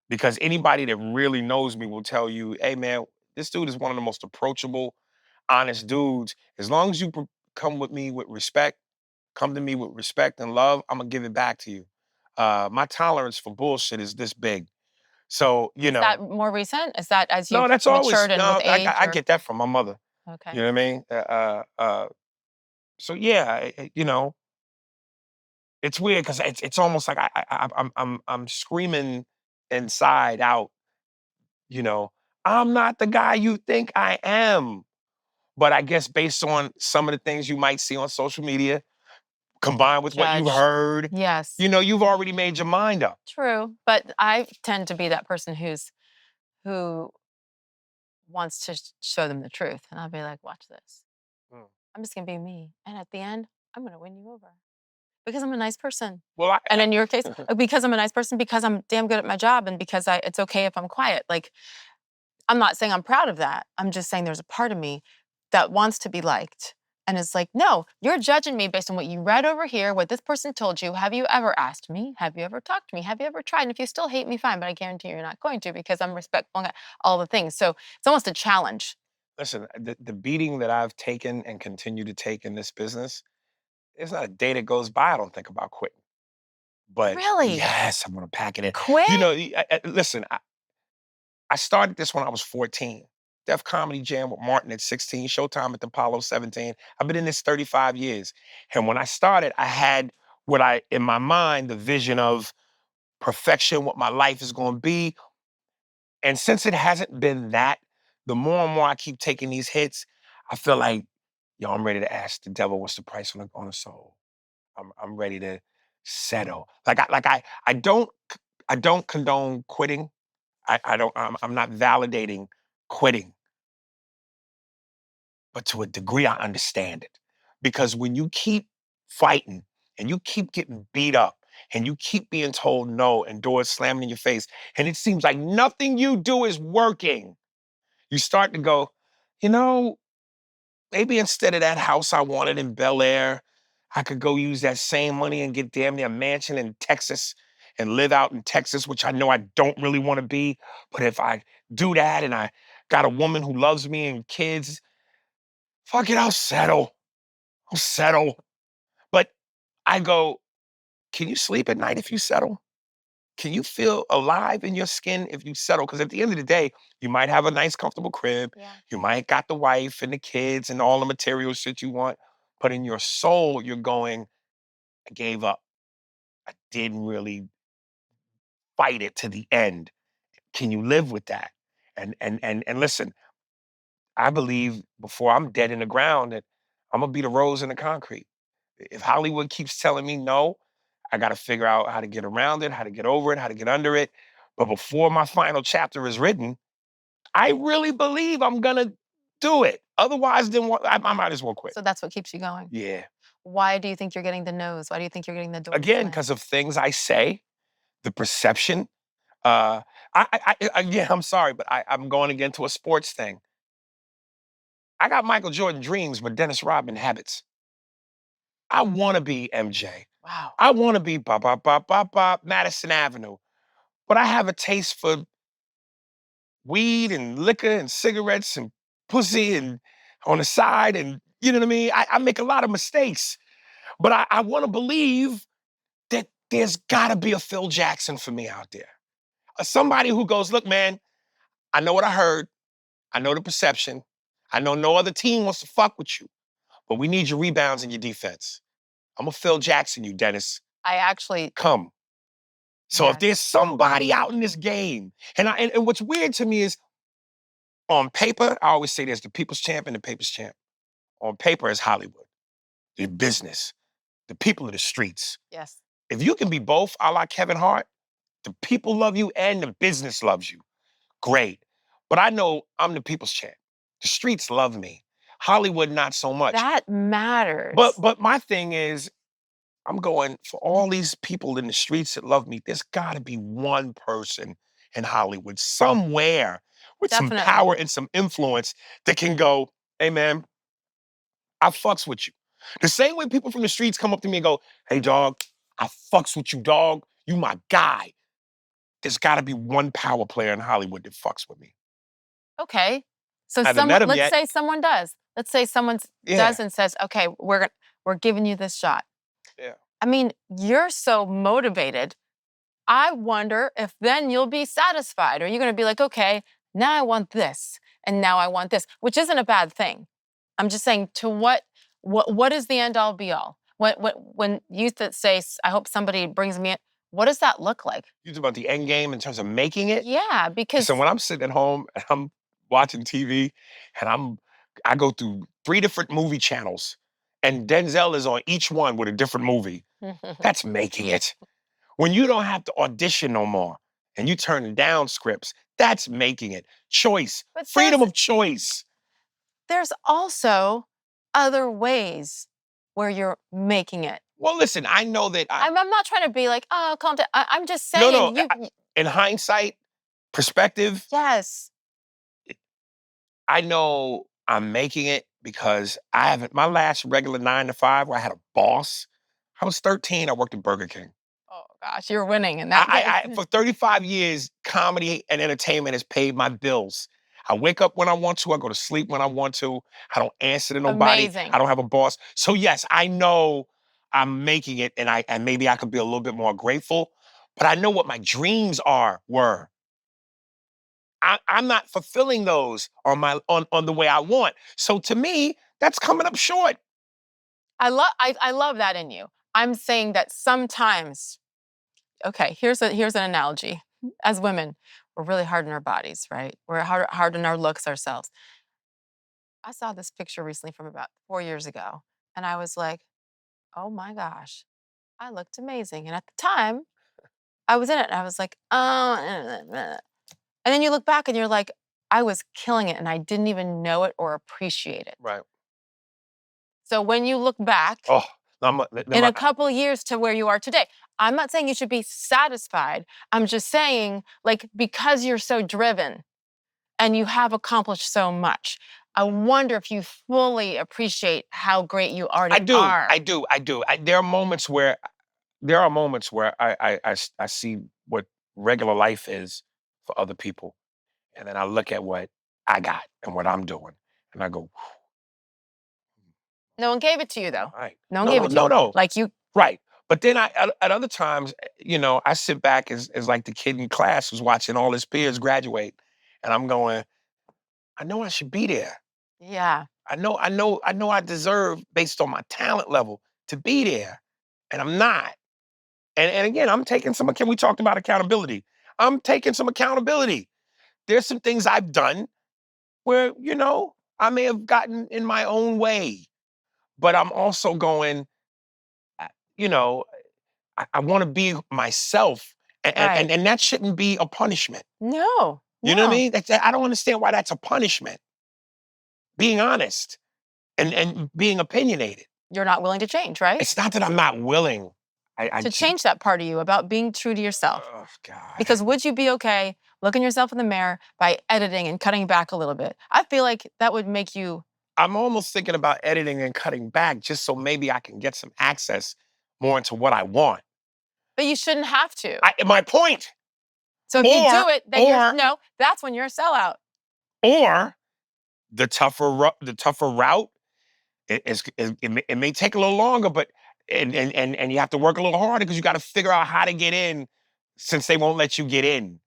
Because anybody that really knows me will tell you, "Hey, man, this dude is one of the most approachable, honest dudes. As long as you come with me with respect, come to me with respect and love, I'm gonna give it back to you. My tolerance for bullshit is this big. So, you Is know, that more recent? Is that as no, you've that's always matured and with no. age, I or get that from my mother. okay? You know what I mean? So yeah, you know, it's weird because it's almost like I'm screaming inside out. You know, I'm not the guy you think I am. But I guess based on some of the things you might see on social media, combined with what you've Judge. heard, Yes. you know, you've already made your mind up. True, but I tend to be that person who wants to show them the truth, and I'll be like, "Watch this. Mm. I'm just gonna be me, and at the end, I'm gonna win you over because I'm a nice person." Well, And in your case, because I'm a nice person, because I'm damn good at my job, and because it's okay if I'm quiet. Like, I'm not saying I'm proud of that. I'm just saying there's a part of me that wants to be liked. And it's like, no, you're judging me based on what you read over here, what this person told you. Have you ever asked me? Have you ever talked to me? Have you ever tried? And if you still hate me, fine, but I guarantee you're not going to because I'm respectful and all the things. So it's almost a challenge. listen, the beating that I've taken and continue to take in this business, there's not a day that goes by I don't think about quitting. But Really? yes, I'm gonna pack it in. You Quit? know, listen, I started this when I was 14. Def Comedy Jam with Martin at 16, Showtime at the Apollo 17. I've been in this 35 years. And when I started, I had what in my mind, the vision of perfection, what my life is going to be. And since it hasn't been that, the more and more I keep taking these hits, I feel like, yo, I'm ready to ask the devil what's the price on a soul. I'm ready to settle. I don't condone quitting. I don't I'm not validating quitting, but to a degree I understand it. Because when you keep fighting and you keep getting beat up and you keep being told no and doors slamming in your face, and it seems like nothing you do is working, you start to go, you know, maybe instead of that house I wanted in Bel Air, I could go use that same money and get damn near a mansion in Texas and live out in Texas, which I know I don't really want to be. But if I do that and I got a woman who loves me and kids, fuck it, I'll settle. I'll settle. But I go, can you sleep at night if you settle? Can you feel alive in your skin if you settle? Because at the end of the day, you might have a nice, comfortable crib. Yeah. You might got the wife and the kids and all the material shit you want. But in your soul, you're going, I gave up. I didn't really fight it to the end. Can you live with that? And listen, I believe before I'm dead in the ground that I'm gonna be the rose in the concrete. If Hollywood keeps telling me no, I got to figure out how to get around it, how to get over it, how to get under it. But before my final chapter is written, I really believe I'm gonna do it. Otherwise, then I might as well quit. So that's what keeps you going. Yeah. Why do you think you're getting the no's? Why do you think you're getting the doors Again, slammed? because of things I say, the perception. Uh, yeah, I'm sorry, but I'm going again to a sports thing. I got Michael Jordan dreams, but Dennis Rodman habits. I want to be MJ. Wow. I want to be Madison Avenue, but I have a taste for weed and liquor and cigarettes and pussy and on the side, and you know what I mean? I make a lot of mistakes, but I want to believe that there's gotta be a Phil Jackson for me out there. Somebody who goes, look, man, I know what I heard. I know the perception. I know no other team wants to fuck with you, but we need your rebounds and your defense. I'm a Phil Jackson, you Dennis. I actually Come. So if Yes. there's somebody out in this game, and what's weird to me is on paper, I always say there's the people's champ and the paper's champ. On paper is Hollywood, the business, the people of the streets. Yes. If you can be both, a la Kevin Hart, the people love you and the business loves you. Great. But I know I'm the people's champ. The streets love me. Hollywood, not so much. That matters. But my thing is, I'm going for all these people in the streets that love me. There's got to be one person in Hollywood, somewhere with Definitely. some power and some influence that can go, hey man, I fucks with you. The same way people from the streets come up to me and go, hey dog, I fucks with you, dog. You my guy. There's gotta be one power player in Hollywood that fucks with me. Okay. So I haven't met him let's yet. say someone does. Let's say someone does and says, okay, we're giving you this shot. Yeah. I mean, you're so motivated. I wonder if then you'll be satisfied. Or you're going to be like, okay, now I want this, and now I want this, which isn't a bad thing. I'm just saying, to what is the end all be all? When you say, I hope somebody brings me in, what does that look like? You talk about the end game in terms of making it? Yeah, because So when I'm sitting at home and I'm watching TV and I go through 3 different movie channels and Denzel is on each one with a different movie, that's making it. When you don't have to audition no more and you turn down scripts, that's making it. Choice, But freedom of choice. there's also other ways where you're making it. Well, listen, I know that I'm not trying to be like, oh, calm down. I'm just no, saying in hindsight, perspective, yes. I know I'm making it because I haven't my last regular 9 to 5 where I had a boss. I was 13, I worked at Burger King. Oh gosh, you're winning in that case. For 35 years, comedy and entertainment has paid my bills. I wake up when I want to, I go to sleep when I want to. I don't answer to nobody. Amazing. I don't have a boss. So yes, I know I'm making it and maybe I could be a little bit more grateful, but I know what my dreams were. I'm not fulfilling those on the way I want. So to me, that's coming up short. I love that in you. I'm saying that sometimes, okay, here's an analogy. As women, we're really hard on our bodies, right? We're hard on our looks ourselves. I saw this picture recently from about 4 years ago, and I was like, oh my gosh, I looked amazing. And at the time, I was in it, and I was like, oh, and then you look back and you're like, I was killing it, and I didn't even know it or appreciate it. Right. So when you look back Oh, in a couple years to where you are today, I'm not saying you should be satisfied. I'm just saying, like, because you're so driven and you have accomplished so much, I wonder if you fully appreciate how great you already are. I do. There are moments where I see what regular life is for other people, and then I look at what I got and what I'm doing, and I go, No one gave it to you, though. right. No one gave it to you. No. Like you, Right. But then at other times, I sit back as like the kid in class who's watching all his peers graduate, and I'm going, I know I should be there. yeah. I deserve based on my talent level to be there, and I'm not. And again, I'm taking some we talked about accountability. I'm taking some accountability. There's some things I've done where, I may have gotten in my own way, but I'm also going, uh, you know, I want to be myself, and that shouldn't be a punishment. No. You know what I mean? I don't understand why that's a punishment. Being honest and being opinionated. You're not willing to change, right? It's not that I'm not willing. To change that part of you about being true to yourself. Oh God. Because would you be okay looking yourself in the mirror by editing and cutting back a little bit? I feel like that would make you. I'm almost thinking about editing and cutting back just so maybe I can get some access more into what I want. But you shouldn't have to. My point. So if you do it, then that's when you're a sellout. Or the tougher route. It may take a little longer, but and you have to work a little harder because you got to figure out how to get in, since they won't let you get in.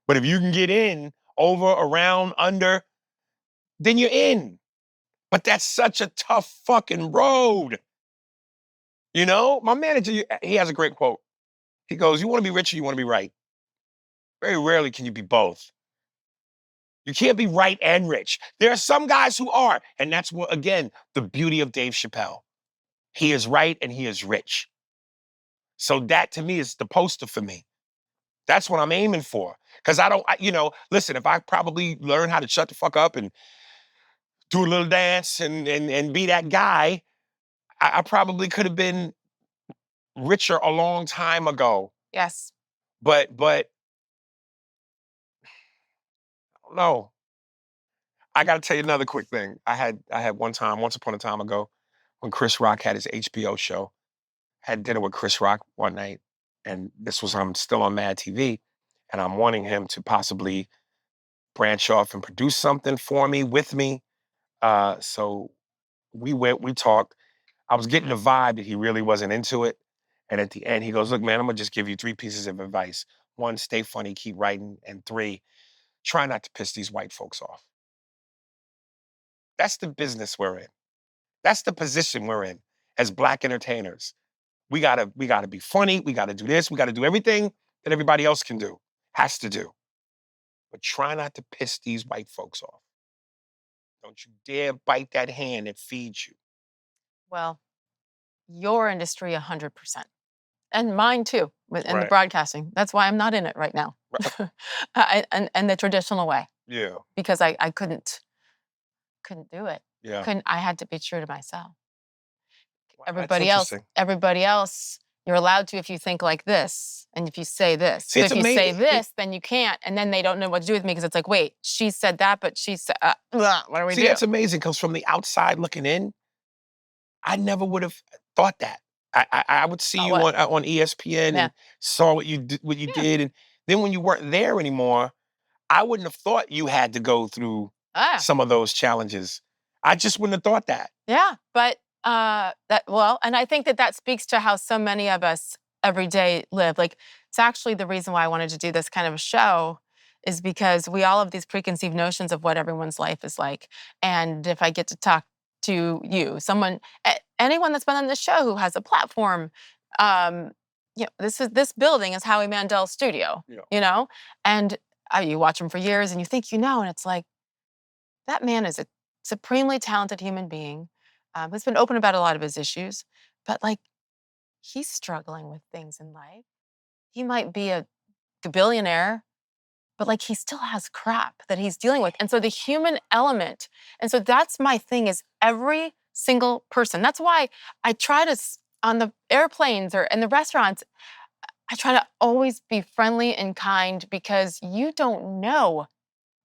But if you can get in, over, around, under, then you're in. But that's such a tough fucking road. My manager, he has a great quote. He goes, "You want to be rich or you want to be right? Very rarely can you be both. You can't be right and rich. There are some guys who are, and that's what, again, the beauty of Dave Chappelle. He is right and he is rich. So that to me is the poster for me. That's what I'm aiming for. Because listen, if I probably learn how to shut the fuck up and do a little dance and be that guy, I probably could have been richer a long time ago. Yes. But No. I gotta tell you another quick thing. I had once upon a time ago, when Chris Rock had his HBO show, had dinner with Chris Rock one night, and this was still on Mad TV, and I'm wanting him to possibly branch off and produce something for me, with me. So we talked. I was getting the vibe that he really wasn't into it. And at the end, he goes, "Look, man, I'm gonna just give you 3 pieces of advice. One, stay funny, keep writing. And 3, try not to piss these white folks off." That's the business we're in. That's the position we're in as Black entertainers. We gotta be funny. We gotta do this. We gotta do everything that everybody else can do, has to do. But try not to piss these white folks off. Don't you dare bite that hand that feeds you. Well, your industry 100%. And mine too, in the Right. broadcasting. That's why I'm not in it right now. And the traditional way, Yeah. because I couldn't do it. Yeah. I had to be true to myself. Wow, that's interesting. Everybody else, you're allowed to if you think like this and if you say this. See, But it's if you say amazing. this, then you can't. And then they don't know what to do with me because it's like, wait, she said that, but she said, what do we See, do? it's amazing because from the outside looking in, I never would have thought that. I would see Thought you what? on ESPN Yeah. and saw what you Yeah. did, and then when you weren't there anymore, I wouldn't have thought you had to go through some of those challenges. I just wouldn't have thought that. Yeah, but and I think that speaks to how so many of us every day live. Like, it's actually the reason why I wanted to do this kind of a show, is because we all have these preconceived notions of what everyone's life is like. And if I get to talk to you, anyone that's been on this show who has a platform, um, this building is Howie Mandel's studio, Yeah. and you watch him for years and you think, and it's like, that man is a supremely talented human being, who's been open about a lot of his issues, but like, he's struggling with things in life. He might be a billionaire, but like, he still has crap that he's dealing with. And so the human element, and so that's my thing, is every single person. That's why I try to, on the airplanes or in the restaurants, I try to always be friendly and kind, because you don't know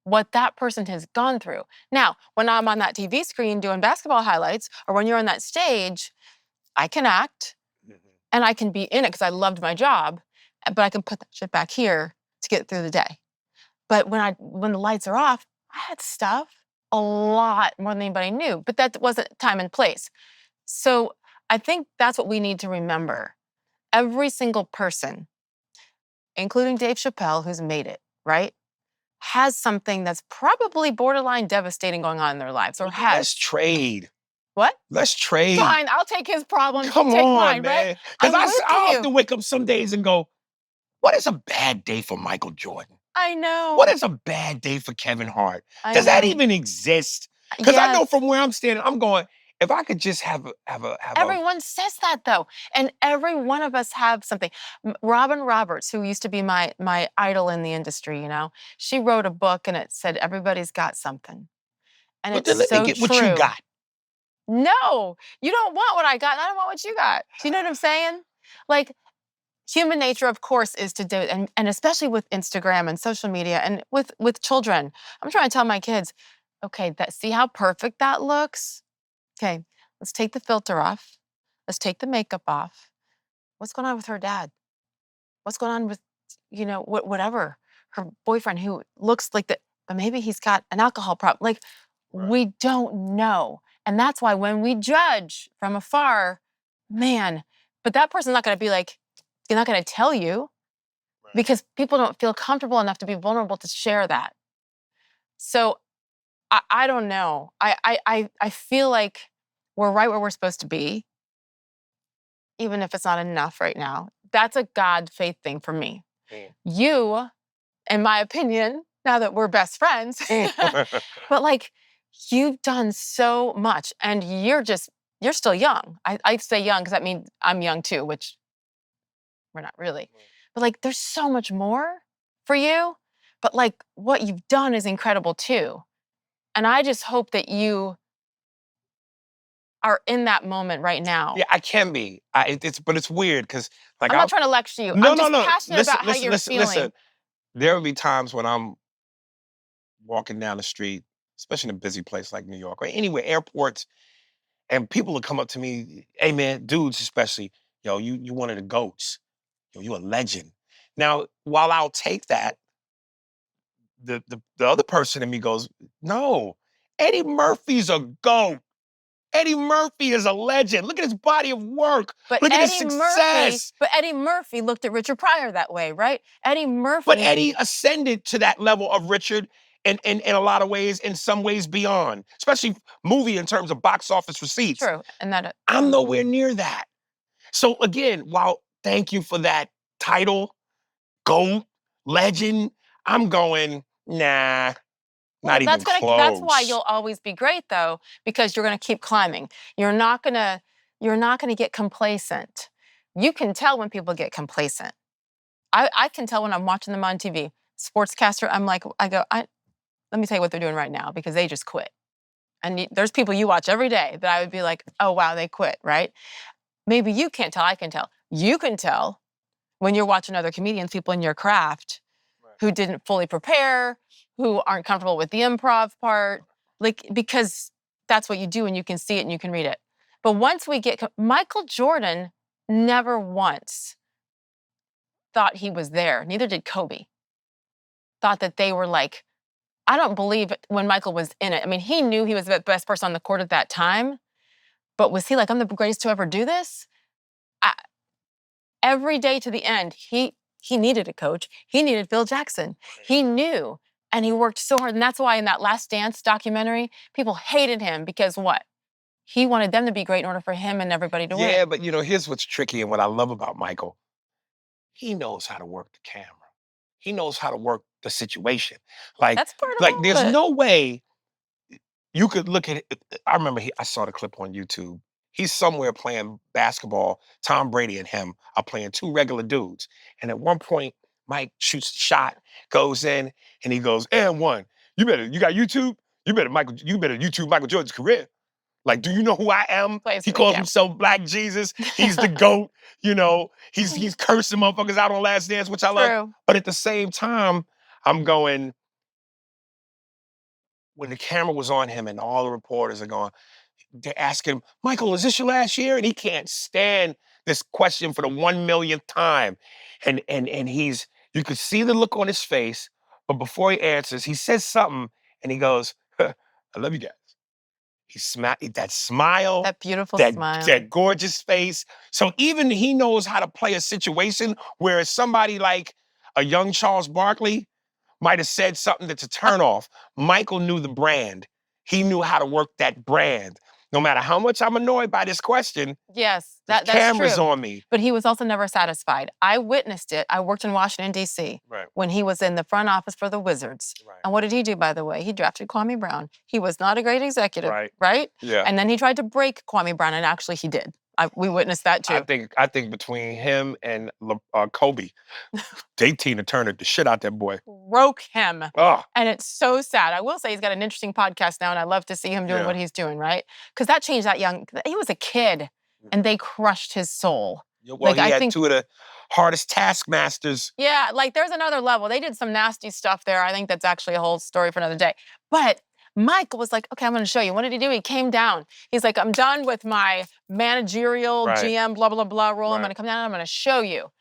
what that person has gone through. Now, when I'm on that TV screen doing basketball highlights, or when you're on that stage, I can act and I can be in it because I loved my job, but I can put that shit back here to get through the day. But when the lights are off, I had stuff a lot more than anybody knew, but that wasn't time and place. So I think that's what we need to remember. Every single person, including Dave Chappelle, who's made it, right, has something that's probably borderline devastating going on in their lives, or has. Let's trade. What? Let's trade. Fine, I'll take his problems. Come you take on, mine, man. right? Because I'm with I you. often wake up some days and go, what is a bad day for Michael Jordan? I know. What is a bad day for Kevin Hart? I Does that know. even exist? Because I know Yes. from where I'm standing, I'm going, if I could just have a Everyone says that though, and every one of us have something. Robin Roberts, who used to be my idol in the industry, she wrote a book and it said everybody's got something, and but it's let so me get true. what you got. No, you don't want what I got, and I don't want what you got. Do you know what I'm saying? Like, human nature, of course, is to do it, and especially with Instagram and social media and with children. I'm trying to tell my kids, okay, see how perfect that looks? Okay, let's take the filter off. Let's take the makeup off. What's going on with her dad? What's going on with, whatever, her boyfriend who looks like that, but maybe he's got an alcohol problem. Like, we don't know. And that's why when we judge from afar, man, but that person's not going to be like, they're not going to tell you, because people don't feel comfortable enough to be vulnerable to share that. So I don't know. I feel like we're right where we're supposed to be, even if it's not enough right now. That's a God faith thing for me. You, in my opinion, now that we're best friends, but like, you've done so much, and you're still young. I say young because that means I'm young too, which we're not really. But like, there's so much more for you. But like, what you've done is incredible too. And I just hope that you are in that moment right now. Yeah, I can be. But it's weird because, like, I'm not trying to lecture you. No, I'm just no. passionate about how you're feeling. Listen. There will be times when I'm walking down the street, especially in a busy place like New York or anywhere, airports, and people will come up to me, hey man, dudes especially, yo, you one of the GOATs. Yo, you a legend. Now, while I'll take that, the other person in me goes, no, Eddie Murphy's a GOAT. Eddie Murphy is a legend. Look at his body of work. But Look at his success. Eddie Murphy looked at Richard Pryor that way, right? Eddie Murphy. But Eddie ascended to that level of Richard in a lot of ways, in some ways beyond, especially movie in terms of box office receipts. True, and that I'm nowhere near that. So again, while thank you for that title, GOAT, legend, I'm going, nah, not even close. That's why you'll always be great though, because you're gonna keep climbing. You're not gonna get complacent. You can tell when people get complacent. I can tell when I'm watching them on TV. Sportscaster, let me tell you what they're doing right now because they just quit. And there's people you watch every day that I would be like, oh wow, they quit, right? Maybe you can't tell, I can tell. You can tell when you're watching other comedians, people in your craft who didn't fully prepare, who aren't comfortable with the improv part, like, because that's what you do and you can see it and you can read it. But once we get, Michael Jordan never once thought he was there. Neither did Kobe. Thought that they were like, I don't believe when Michael was in it. I mean, he knew he was the best person on the court at that time, but was he like, I'm the greatest to ever do this? Every day to the end, he needed a coach. He needed Phil Jackson. He knew, and he worked so hard. And that's why in that Last Dance documentary, people hated him because what? He wanted them to be great in order for him and everybody to win. Yeah, but here's what's tricky and what I love about Michael. He knows how to work the camera. He knows how to work the situation. That's part of all there's of it. no way you could look at it. I remember I saw the clip on YouTube. He's somewhere playing basketball. Tom Brady and him are playing two regular dudes. And at one point, Mike shoots a shot, goes in, and he goes, and one. You got YouTube? You better YouTube Michael Jordan's career. Like, do you know who I am? He calls himself Black Jesus. He's the GOAT. He's cursing motherfuckers out on Last Dance, which I love. But at the same time, I'm going, when the camera was on him and all the reporters are going, they're asking him, Michael, is this your last year? And he can't stand this question for the 1 millionth time. And you could see the look on his face, but before he answers, he says something and he goes, I love you guys. That smile, that beautiful smile, that gorgeous face. So even he knows how to play a situation where somebody like a young Charles Barkley might have said something that's a turnoff. Michael knew the brand. He knew how to work that brand. No matter how much I'm annoyed by this question, yes, that's camera's true. on me. But he was also never satisfied. I witnessed it. I worked in Washington, D.C. When he was in the front office for the Wizards. And what did he do, by the way? He drafted Kwame Brown. He was not a great executive, right? Yeah. And then he tried to break Kwame Brown, and actually he did. We witnessed that too. I think between him and Kobe, Tina Turner the shit out that boy. Broke him. Oh. And it's so sad. I will say he's got an interesting podcast now, and I love to see him doing what he's doing, right? Because that changed that young, he was a kid, and they crushed his soul. Well, he had two of the hardest taskmasters. Yeah, there's another level. They did some nasty stuff there. I think that's actually a whole story for another day. But Michael was like, okay, I'm going to show you. What did he do? He came down. He's like, I'm done with my managerial GM, blah, blah, blah role. I'm going to come down and I'm going to show you.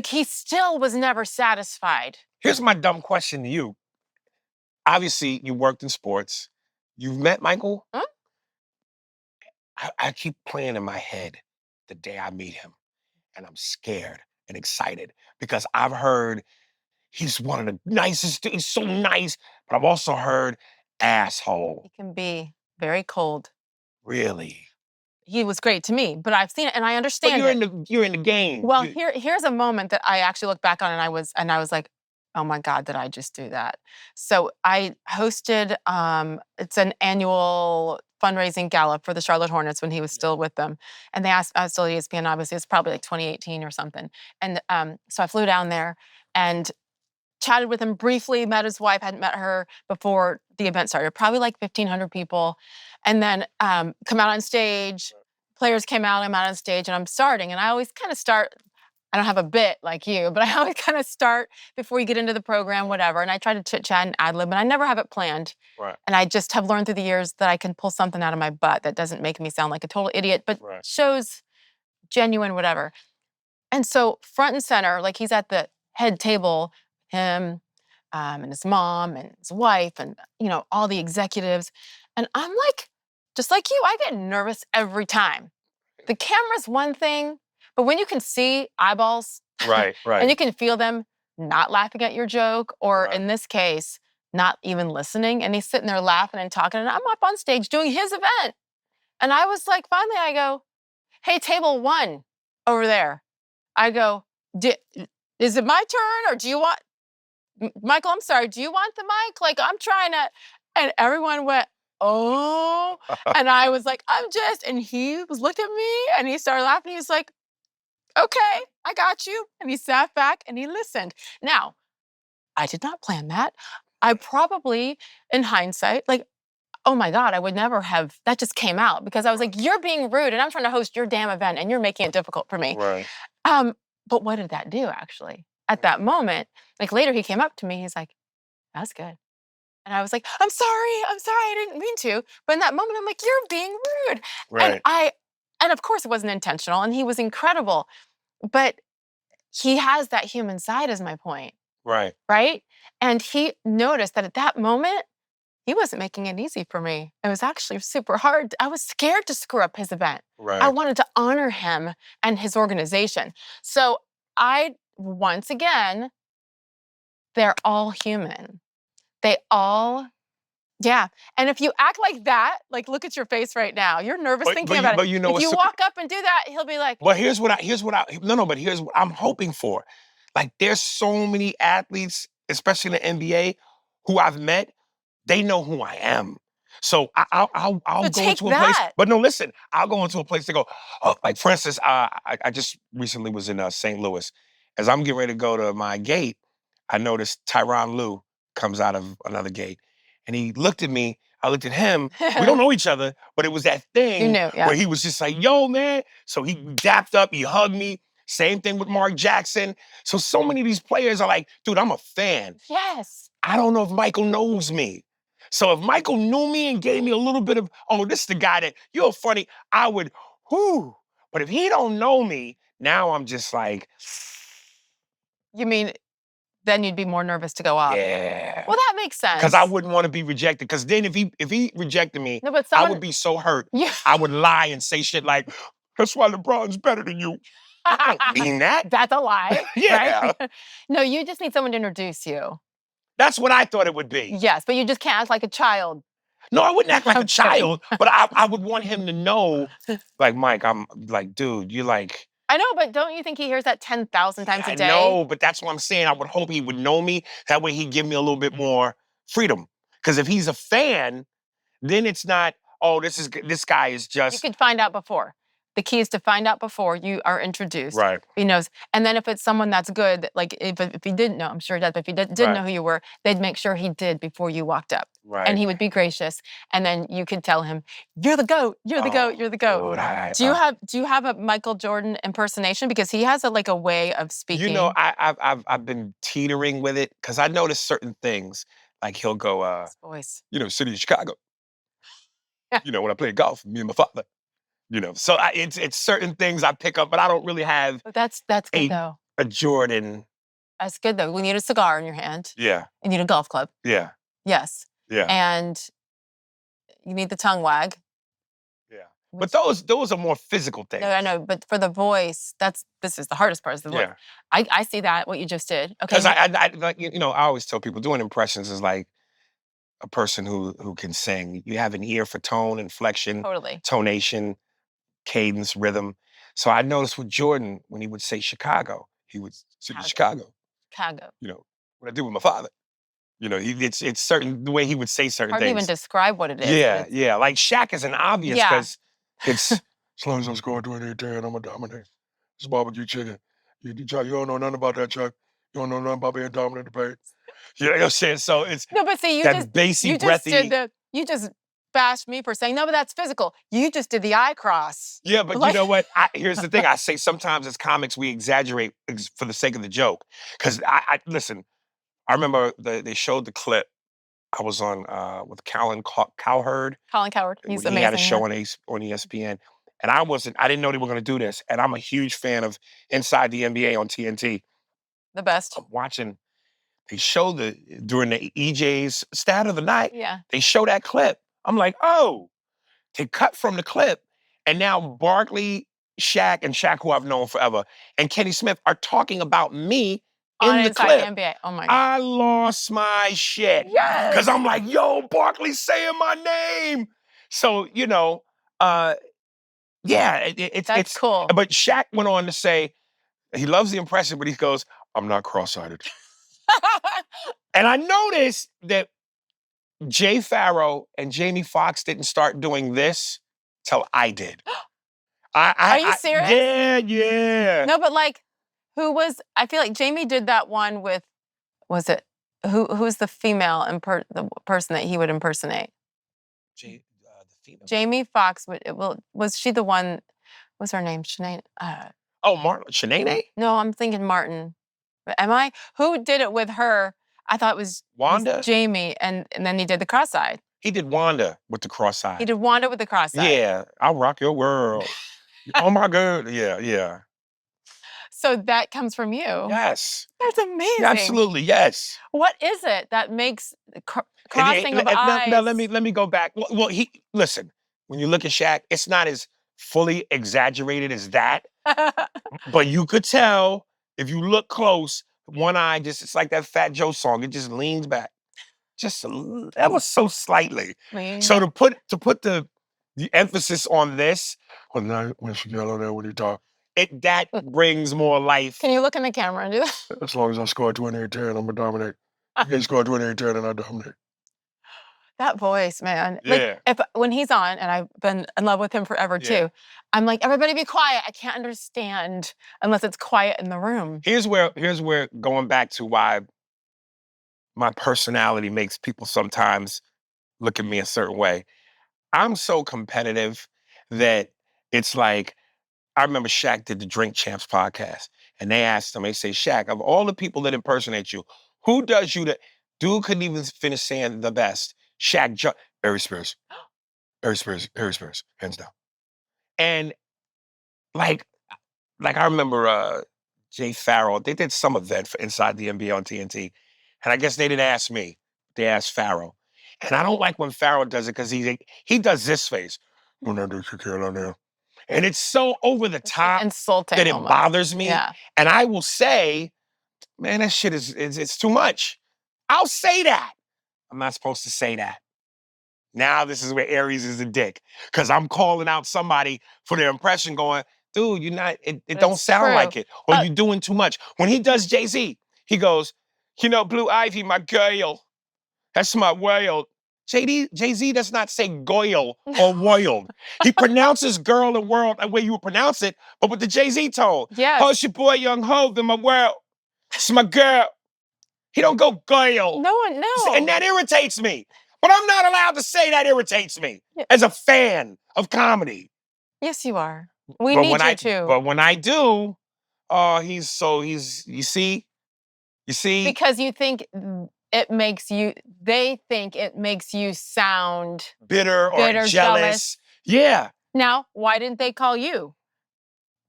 He still was never satisfied. Here's my dumb question to you. Obviously, you worked in sports. You've met Michael? Huh? I keep playing in my head the day I meet him. And I'm scared and excited because I've heard he's one of the nicest. He's so nice. But I've also heard asshole. He can be very cold. Really? He was great to me, but I've seen it and I understand but you're in the game. Well, here's a moment that I actually look back on and I was like, oh my God, did I just do that? So I hosted, it's an annual fundraising gala for the Charlotte Hornets when he was still with them. And they asked, I was still at ESPN, obviously, it's probably 2018 or something. And so I flew down there and chatted with him briefly, met his wife, hadn't met her before the event started, probably 1,500 people. And then come out on stage, players came out, I'm out on stage and I'm starting. And I always kind of start, I don't have a bit like you, but I always kind of start before you get into the program, whatever. And I try to chit chat and ad lib, and I never have it planned. Right. And I just have learned through the years that I can pull something out of my butt that doesn't make me sound like a total idiot, but shows genuine whatever. And so front and center, like he's at the head table, him and his mom and his wife and, all the executives. And I'm like, just like you, I get nervous every time. The camera's one thing, but when you can see eyeballs Right. and you can feel them not laughing at your joke, or in this case, not even listening, and he's sitting there laughing and talking, and I'm up on stage doing his event. And I was like, finally I go, hey, table 1 over there. I go, is it my turn, or do you want, Michael, I'm sorry, do you want the mic? Like, I'm trying to, and everyone went, oh, and I was like, and he was looking at me and he started laughing. He was like, okay, I got you. And he sat back and he listened. Now, I did not plan that. I probably, in hindsight, like, oh my God, I would never have, that just came out because I was like, you're being rude and I'm trying to host your damn event and you're making it difficult for me. Right. But what did that do actually? At that moment, like later he came up to me, he's like, that's good. And I was like, I'm sorry, I didn't mean to. But in that moment, I'm like, you're being rude. Right. And of course it wasn't intentional and he was incredible, but he has that human side is my point. Right. Right? And he noticed that at that moment, he wasn't making it easy for me. It was actually super hard. I was scared to screw up his event. Right. I wanted to honor him and his organization. So once again, they're all human. They all, yeah. And if you act like that, like look at your face right now. You're nervous thinking about it. But if you walk up and do that, he'll be like, but here's what I'm hoping for. Like there's so many athletes, especially in the NBA, who I've met, they know who I am. So I'll go into a place. But no, listen, I'll go into a place to go, oh, like for instance, I just recently was in St. Louis. As I'm getting ready to go to my gate, I noticed Tyronn Lue comes out of another gate. And he looked at me, I looked at him. We don't know each other, but it was that thing where he was just like, yo, man. So he dapped up, he hugged me. Same thing with Mark Jackson. So many of these players are like, dude, I'm a fan. Yes. I don't know if Michael knows me. So if Michael knew me and gave me a little bit of, oh, this is the guy that, you're funny, I would, whoo. But if he don't know me, now I'm just like. You mean, then you'd be more nervous to go up. Yeah. Well, that makes sense. Because I wouldn't want to be rejected. Because then if he rejected me, I would be so hurt. Yeah. I would lie and say shit like, that's why LeBron's better than you. I don't mean that. That's a lie. Yeah. Right? No, you just need someone to introduce you. That's what I thought it would be. Yes, but you just can't act like a child. No, I wouldn't act like a child, but I would want him to know, like, Mike, I'm like, dude, you're like. I know, but don't you think he hears that 10,000 times a day? No, but that's what I'm saying. I would hope he would know me. That way he'd give me a little bit more freedom. Because if he's a fan, then it's not, oh, this guy is just. You could find out before. The key is to find out before you are introduced. Right. He knows. And then if it's someone that's good, like if he didn't know, I'm sure he does, but if he didn't know who you were, they'd make sure he did before you walked up. Right. And he would be gracious. And then you could tell him, you're the GOAT, you're the GOAT, you're the GOAT. Dude, do you have a Michael Jordan impersonation? Because he has a way of speaking. You know, I've been teetering with it because I noticed certain things. Like he'll go, his voice. City of Chicago. When I played golf, me and my father. So it's certain things I pick up, but I don't really have. But that's good though. A Jordan. That's good though. We need a cigar in your hand. Yeah. You need a golf club. Yeah. Yes. Yeah. And you need the tongue wag. Yeah. But those are more physical things. No, I know. But for the voice, this is the hardest part is the voice. Yeah. I see that, what you just did. Okay. Because I always tell people doing impressions is like a person who can sing. You have an ear for tone, inflection, tonation, cadence, rhythm. So I noticed with Jordan, when he would say Chicago, he would say Chicago. Chicago. What I did with my father. It's certain the way he would say certain hard things. Hard to even describe what it is. Yeah, yeah. Like Shaq is an obvious because it's as long as I'm scoring 28-10, I'm a dominate. It's barbecue chicken. You don't know nothing about that, Chuck. You don't know nothing about being dominant in the paint. You know what I'm saying? So it's no, but see, that bassy, breathy. You just bash me for saying, no, but that's physical. You just did the eye cross. Yeah, but you know what? Here's the thing. I say sometimes as comics, we exaggerate for the sake of the joke. Because listen, I remember they showed the clip. I was on with Cowherd. Colin Cowherd. He's He amazing. had a show on ESPN. And I didn't know they were going to do this. And I'm a huge fan of Inside the NBA on TNT. The best. I'm watching, they show during the EJ's stat of the night, they show that clip. I'm like, oh, they cut from the clip. And now Barkley, Shaq, who I've known forever, and Kenny Smith are talking about me in the clip. The NBA. Oh my God. I lost my shit. Yes. Because I'm like, yo, Barkley's saying my name. So, it's cool. But Shaq went on to say, he loves the impression, but he goes, I'm not cross-eyed. And I noticed that Jay Farrow and Jamie Foxx didn't start doing this till I did. Are you serious? Yeah. No, but like, I feel like Jamie did that one with, who's the female the person that he would impersonate? The female. Jamie Foxx was she the one, what's her name? Shanae? Martin. Shanae? No, I'm thinking Martin. Am I? Who did it with her? I thought it was Wanda? Jamie, and then he did the cross-eyed. He did Wanda with the cross-eyed. He did Wanda with the cross-eyed. Yeah, I'll rock your world. Oh my God, yeah. So that comes from you. Yes. That's amazing. Yeah, absolutely, yes. What is it that makes crossing of eyes? Now let me go back. Well, listen, when you look at Shaq, it's not as fully exaggerated as that. But you could tell if you look close, one eye it's like that Fat Joe song. It just leans back, just ever so slightly. So to put the emphasis on this, when she yell on there when you talk, that brings more life. Can you look in the camera and do that? As long as I score 28-10, I'm gonna dominate. You score 28-10 and I dominate. That voice, man. Yeah. Like when he's on, and I've been in love with him forever too, I'm like, everybody be quiet. I can't understand unless it's quiet in the room. Here's where going back to why my personality makes people sometimes look at me a certain way. I'm so competitive that it's like, I remember Shaq did the Drink Champs podcast, and they asked him, they say, Shaq, of all the people that impersonate you, who does you dude couldn't even finish saying the best. Shaq, Aries Spears, hands down. And like I remember Jay Farrow, they did some event for Inside the NBA on TNT, and I guess they didn't ask me, they asked Farrow. And I don't like when Farrow does it because he does this face. When I do Shaquille on there. And it's so over the top, insulting, that it almost bothers me. Yeah. And I will say, man, that shit it's too much. I'll say that. I'm not supposed to say that. Now this is where Aries is a dick. Because I'm calling out somebody for their impression going, dude, you're not, it don't sound like it. Or you're doing too much. When he does Jay-Z, he goes, Blue Ivy, my girl. That's my world. Jay-Z does not say goyle or world. He pronounces girl and world the way you would pronounce it, but with the Jay-Z tone. Yes. Oh, it's your boy Young Hov in my world. It's my girl. He don't go goyle. No one knows. And that irritates me. But I'm not allowed to say that irritates me as a fan of comedy. Yes, you are. We need you to. But when I do, you see? Because you think they think it makes you sound bitter or jealous. Yeah. Now, why didn't they call you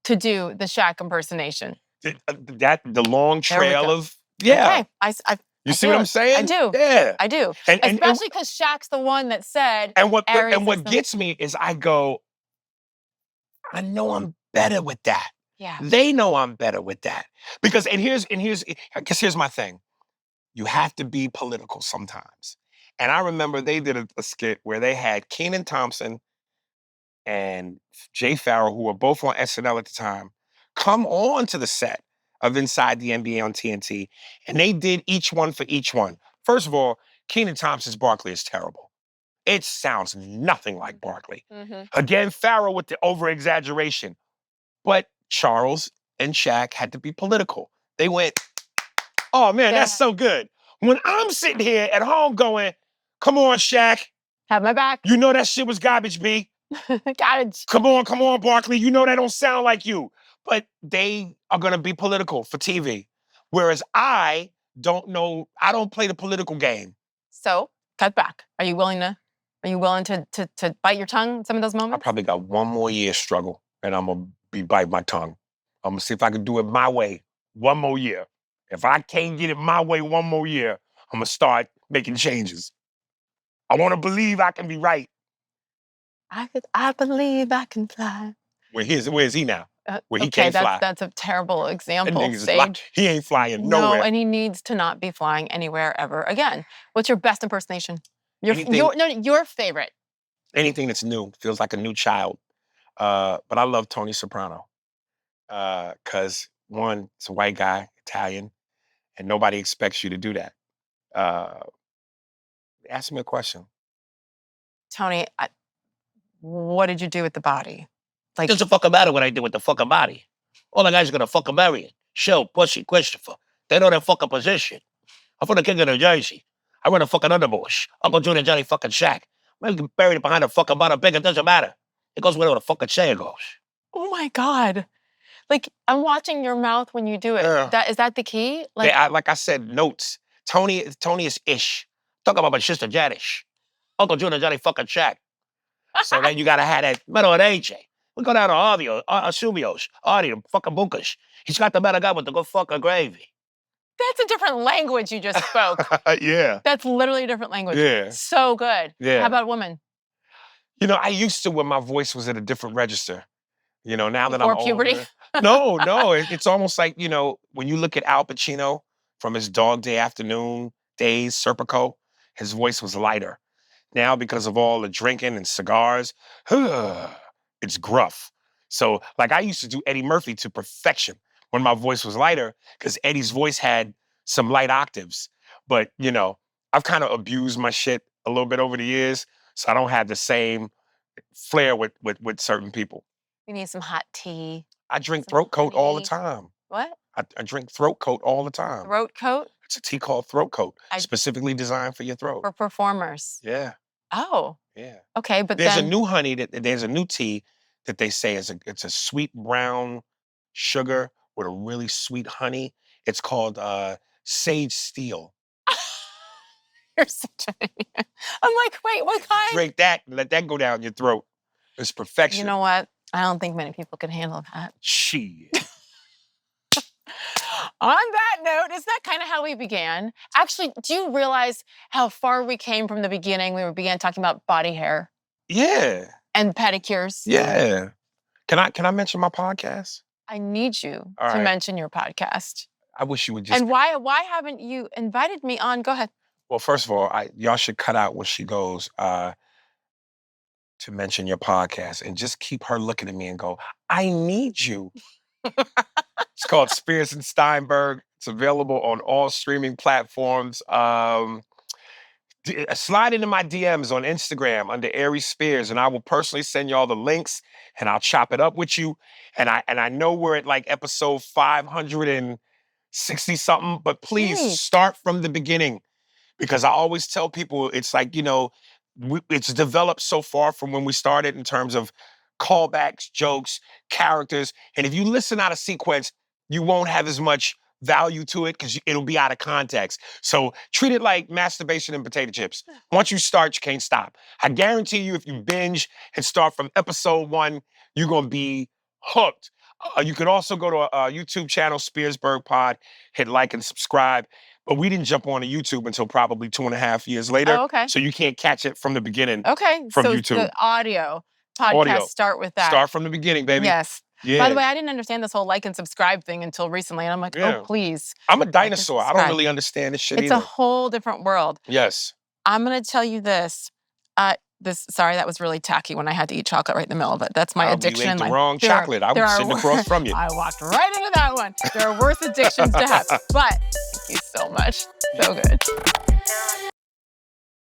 to do the Shaq impersonation? The long trail of, yeah. Okay. You see what I'm saying? I do. Yeah. I do. Especially because Shaq's the one that said, and what gets me is I go, I know I'm better with that. Yeah. They know I'm better with that. Because, here's my thing. You have to be political sometimes. And I remember they did a skit where they had Kenan Thompson and Jay Farrow, who were both on SNL at the time, come on to the set of Inside the NBA on TNT, and they did each one for each one. First of all, Kenan Thompson's Barkley is terrible. It sounds nothing like Barkley. Mm-hmm. Again, Farrow with the over-exaggeration. But Charles and Shaq had to be political. They went, oh man, that's so good. When I'm sitting here at home going, come on, Shaq, Have my back. You know that shit was garbage, B. Garbage. Come on, Barkley. You know that don't sound like you. But they are going to be political for TV. Whereas I don't know, I don't play the political game. So, cut back. Are you willing to bite your tongue in some of those I moments? probably got one more year struggle, and I'm going to be bite my tongue. I'm going to see if I can do it my way one more year. If I can't get it my way one more year, I'm going to start making changes. I want to believe I can be right. I believe I can fly. Where is he now? Where he Okay, can't fly. that's a terrible That example, nigga's Sage. he ain't flying No, nowhere. and he needs to not be flying anywhere ever again. What's your best impersonation? Your favorite. Anything that's new feels like a new child. But I love Tony Soprano. Because one, it's a white guy, Italian, and nobody expects you to do that. Ask me a question. Tony, what did you do with the body? Like, doesn't fucking matter what I did with the fucking body. All the guys are gonna fucking marry it. Shell, Pussy, Christopher. They know their fucking position. I'm from the king of New Jersey. I run a fucking underbush. Uncle Junior Johnny fucking Shack. Man, you can bury it behind a fucking bottom big, it doesn't matter. It goes wherever the fucking chair goes. Oh my God. Like, I'm watching your mouth when you do it. Is that the key? Like I said, notes. Tony is ish. Talk about my sister Janish. Uncle Junior Johnny fucking Shack. So then you gotta have that metal and AJ. We go down to Sumio's, Artie, fucking Bukas. He's got the better guy with the good fucking gravy. That's a different language you just spoke. Yeah. That's literally a different language. Yeah. So good. Yeah. How about women? You know, I used to when my voice was at a different register. You know, now that Before I'm puberty? older. No. It's almost like, you know, when you look at Al Pacino from his Dog Day Afternoon days, Serpico, his voice was lighter. Now, because of all the drinking and cigars, it's gruff. So, like, I used to do Eddie Murphy to perfection when my voice was lighter, because Eddie's voice had some light octaves. But, you know, I've kind of abused my shit a little bit over the years, so I don't have the same flair with certain people. You need some hot tea. I drink throat coat all the time. What? I drink throat coat all the time. Throat coat? It's a tea called throat coat, specifically designed for your throat. For performers. Yeah. Oh. Yeah. Okay, but there's a new tea that they say it's a sweet brown sugar with a really sweet honey. It's called Sage Steele. You're such an idiot. I'm like, wait, what kind? Drink that and let that go down your throat. It's perfection. You know what? I don't think many people can handle that. Shit. On that note, is that kind of how we began? Actually, do you realize how far we came from the beginning when we began talking about body hair? Yeah. And pedicures? Yeah. Can I mention my podcast? I need you to mention your podcast. I wish you would just. And why haven't you invited me on? Go ahead. Well, first of all, y'all should cut out when she goes to mention your podcast and just keep her looking at me and go, I need you. It's called Spears and Steinberg. It's available on all streaming platforms. Slide into my DMs on Instagram under Aries Spears, and I will personally send y'all the links, and I'll chop it up with you. And I know we're at like episode 560 something, but please start from the beginning, because I always tell people it's like, you know, it's developed so far from when we started in terms of callbacks, jokes, characters. And if you listen out of sequence, you won't have as much value to it because it'll be out of context. So treat it like masturbation and potato chips. Once you start, you can't stop. I guarantee you, if you binge and start from episode 1, you're going to be hooked. You can also go to a YouTube channel, Spearsburg Pod, hit like and subscribe. But we didn't jump on YouTube until probably 2.5 years later. Oh, okay. So you can't catch it from the beginning. Okay. From so YouTube. The audio podcast, start with that. Start from the beginning, baby. Yes. Yeah. By the way, I didn't understand this whole like and subscribe thing until recently. And I'm like, oh, please. I'm a dinosaur. I don't really understand this shit either. It's a whole different world. Yes. I'm going to tell you this. Sorry, that was really tacky when I had to eat chocolate right in the middle of it. That's my addiction. You ate the wrong chocolate. I was sitting across from you. I walked right into that one. There are worse addictions to have. But thank you so much. So good.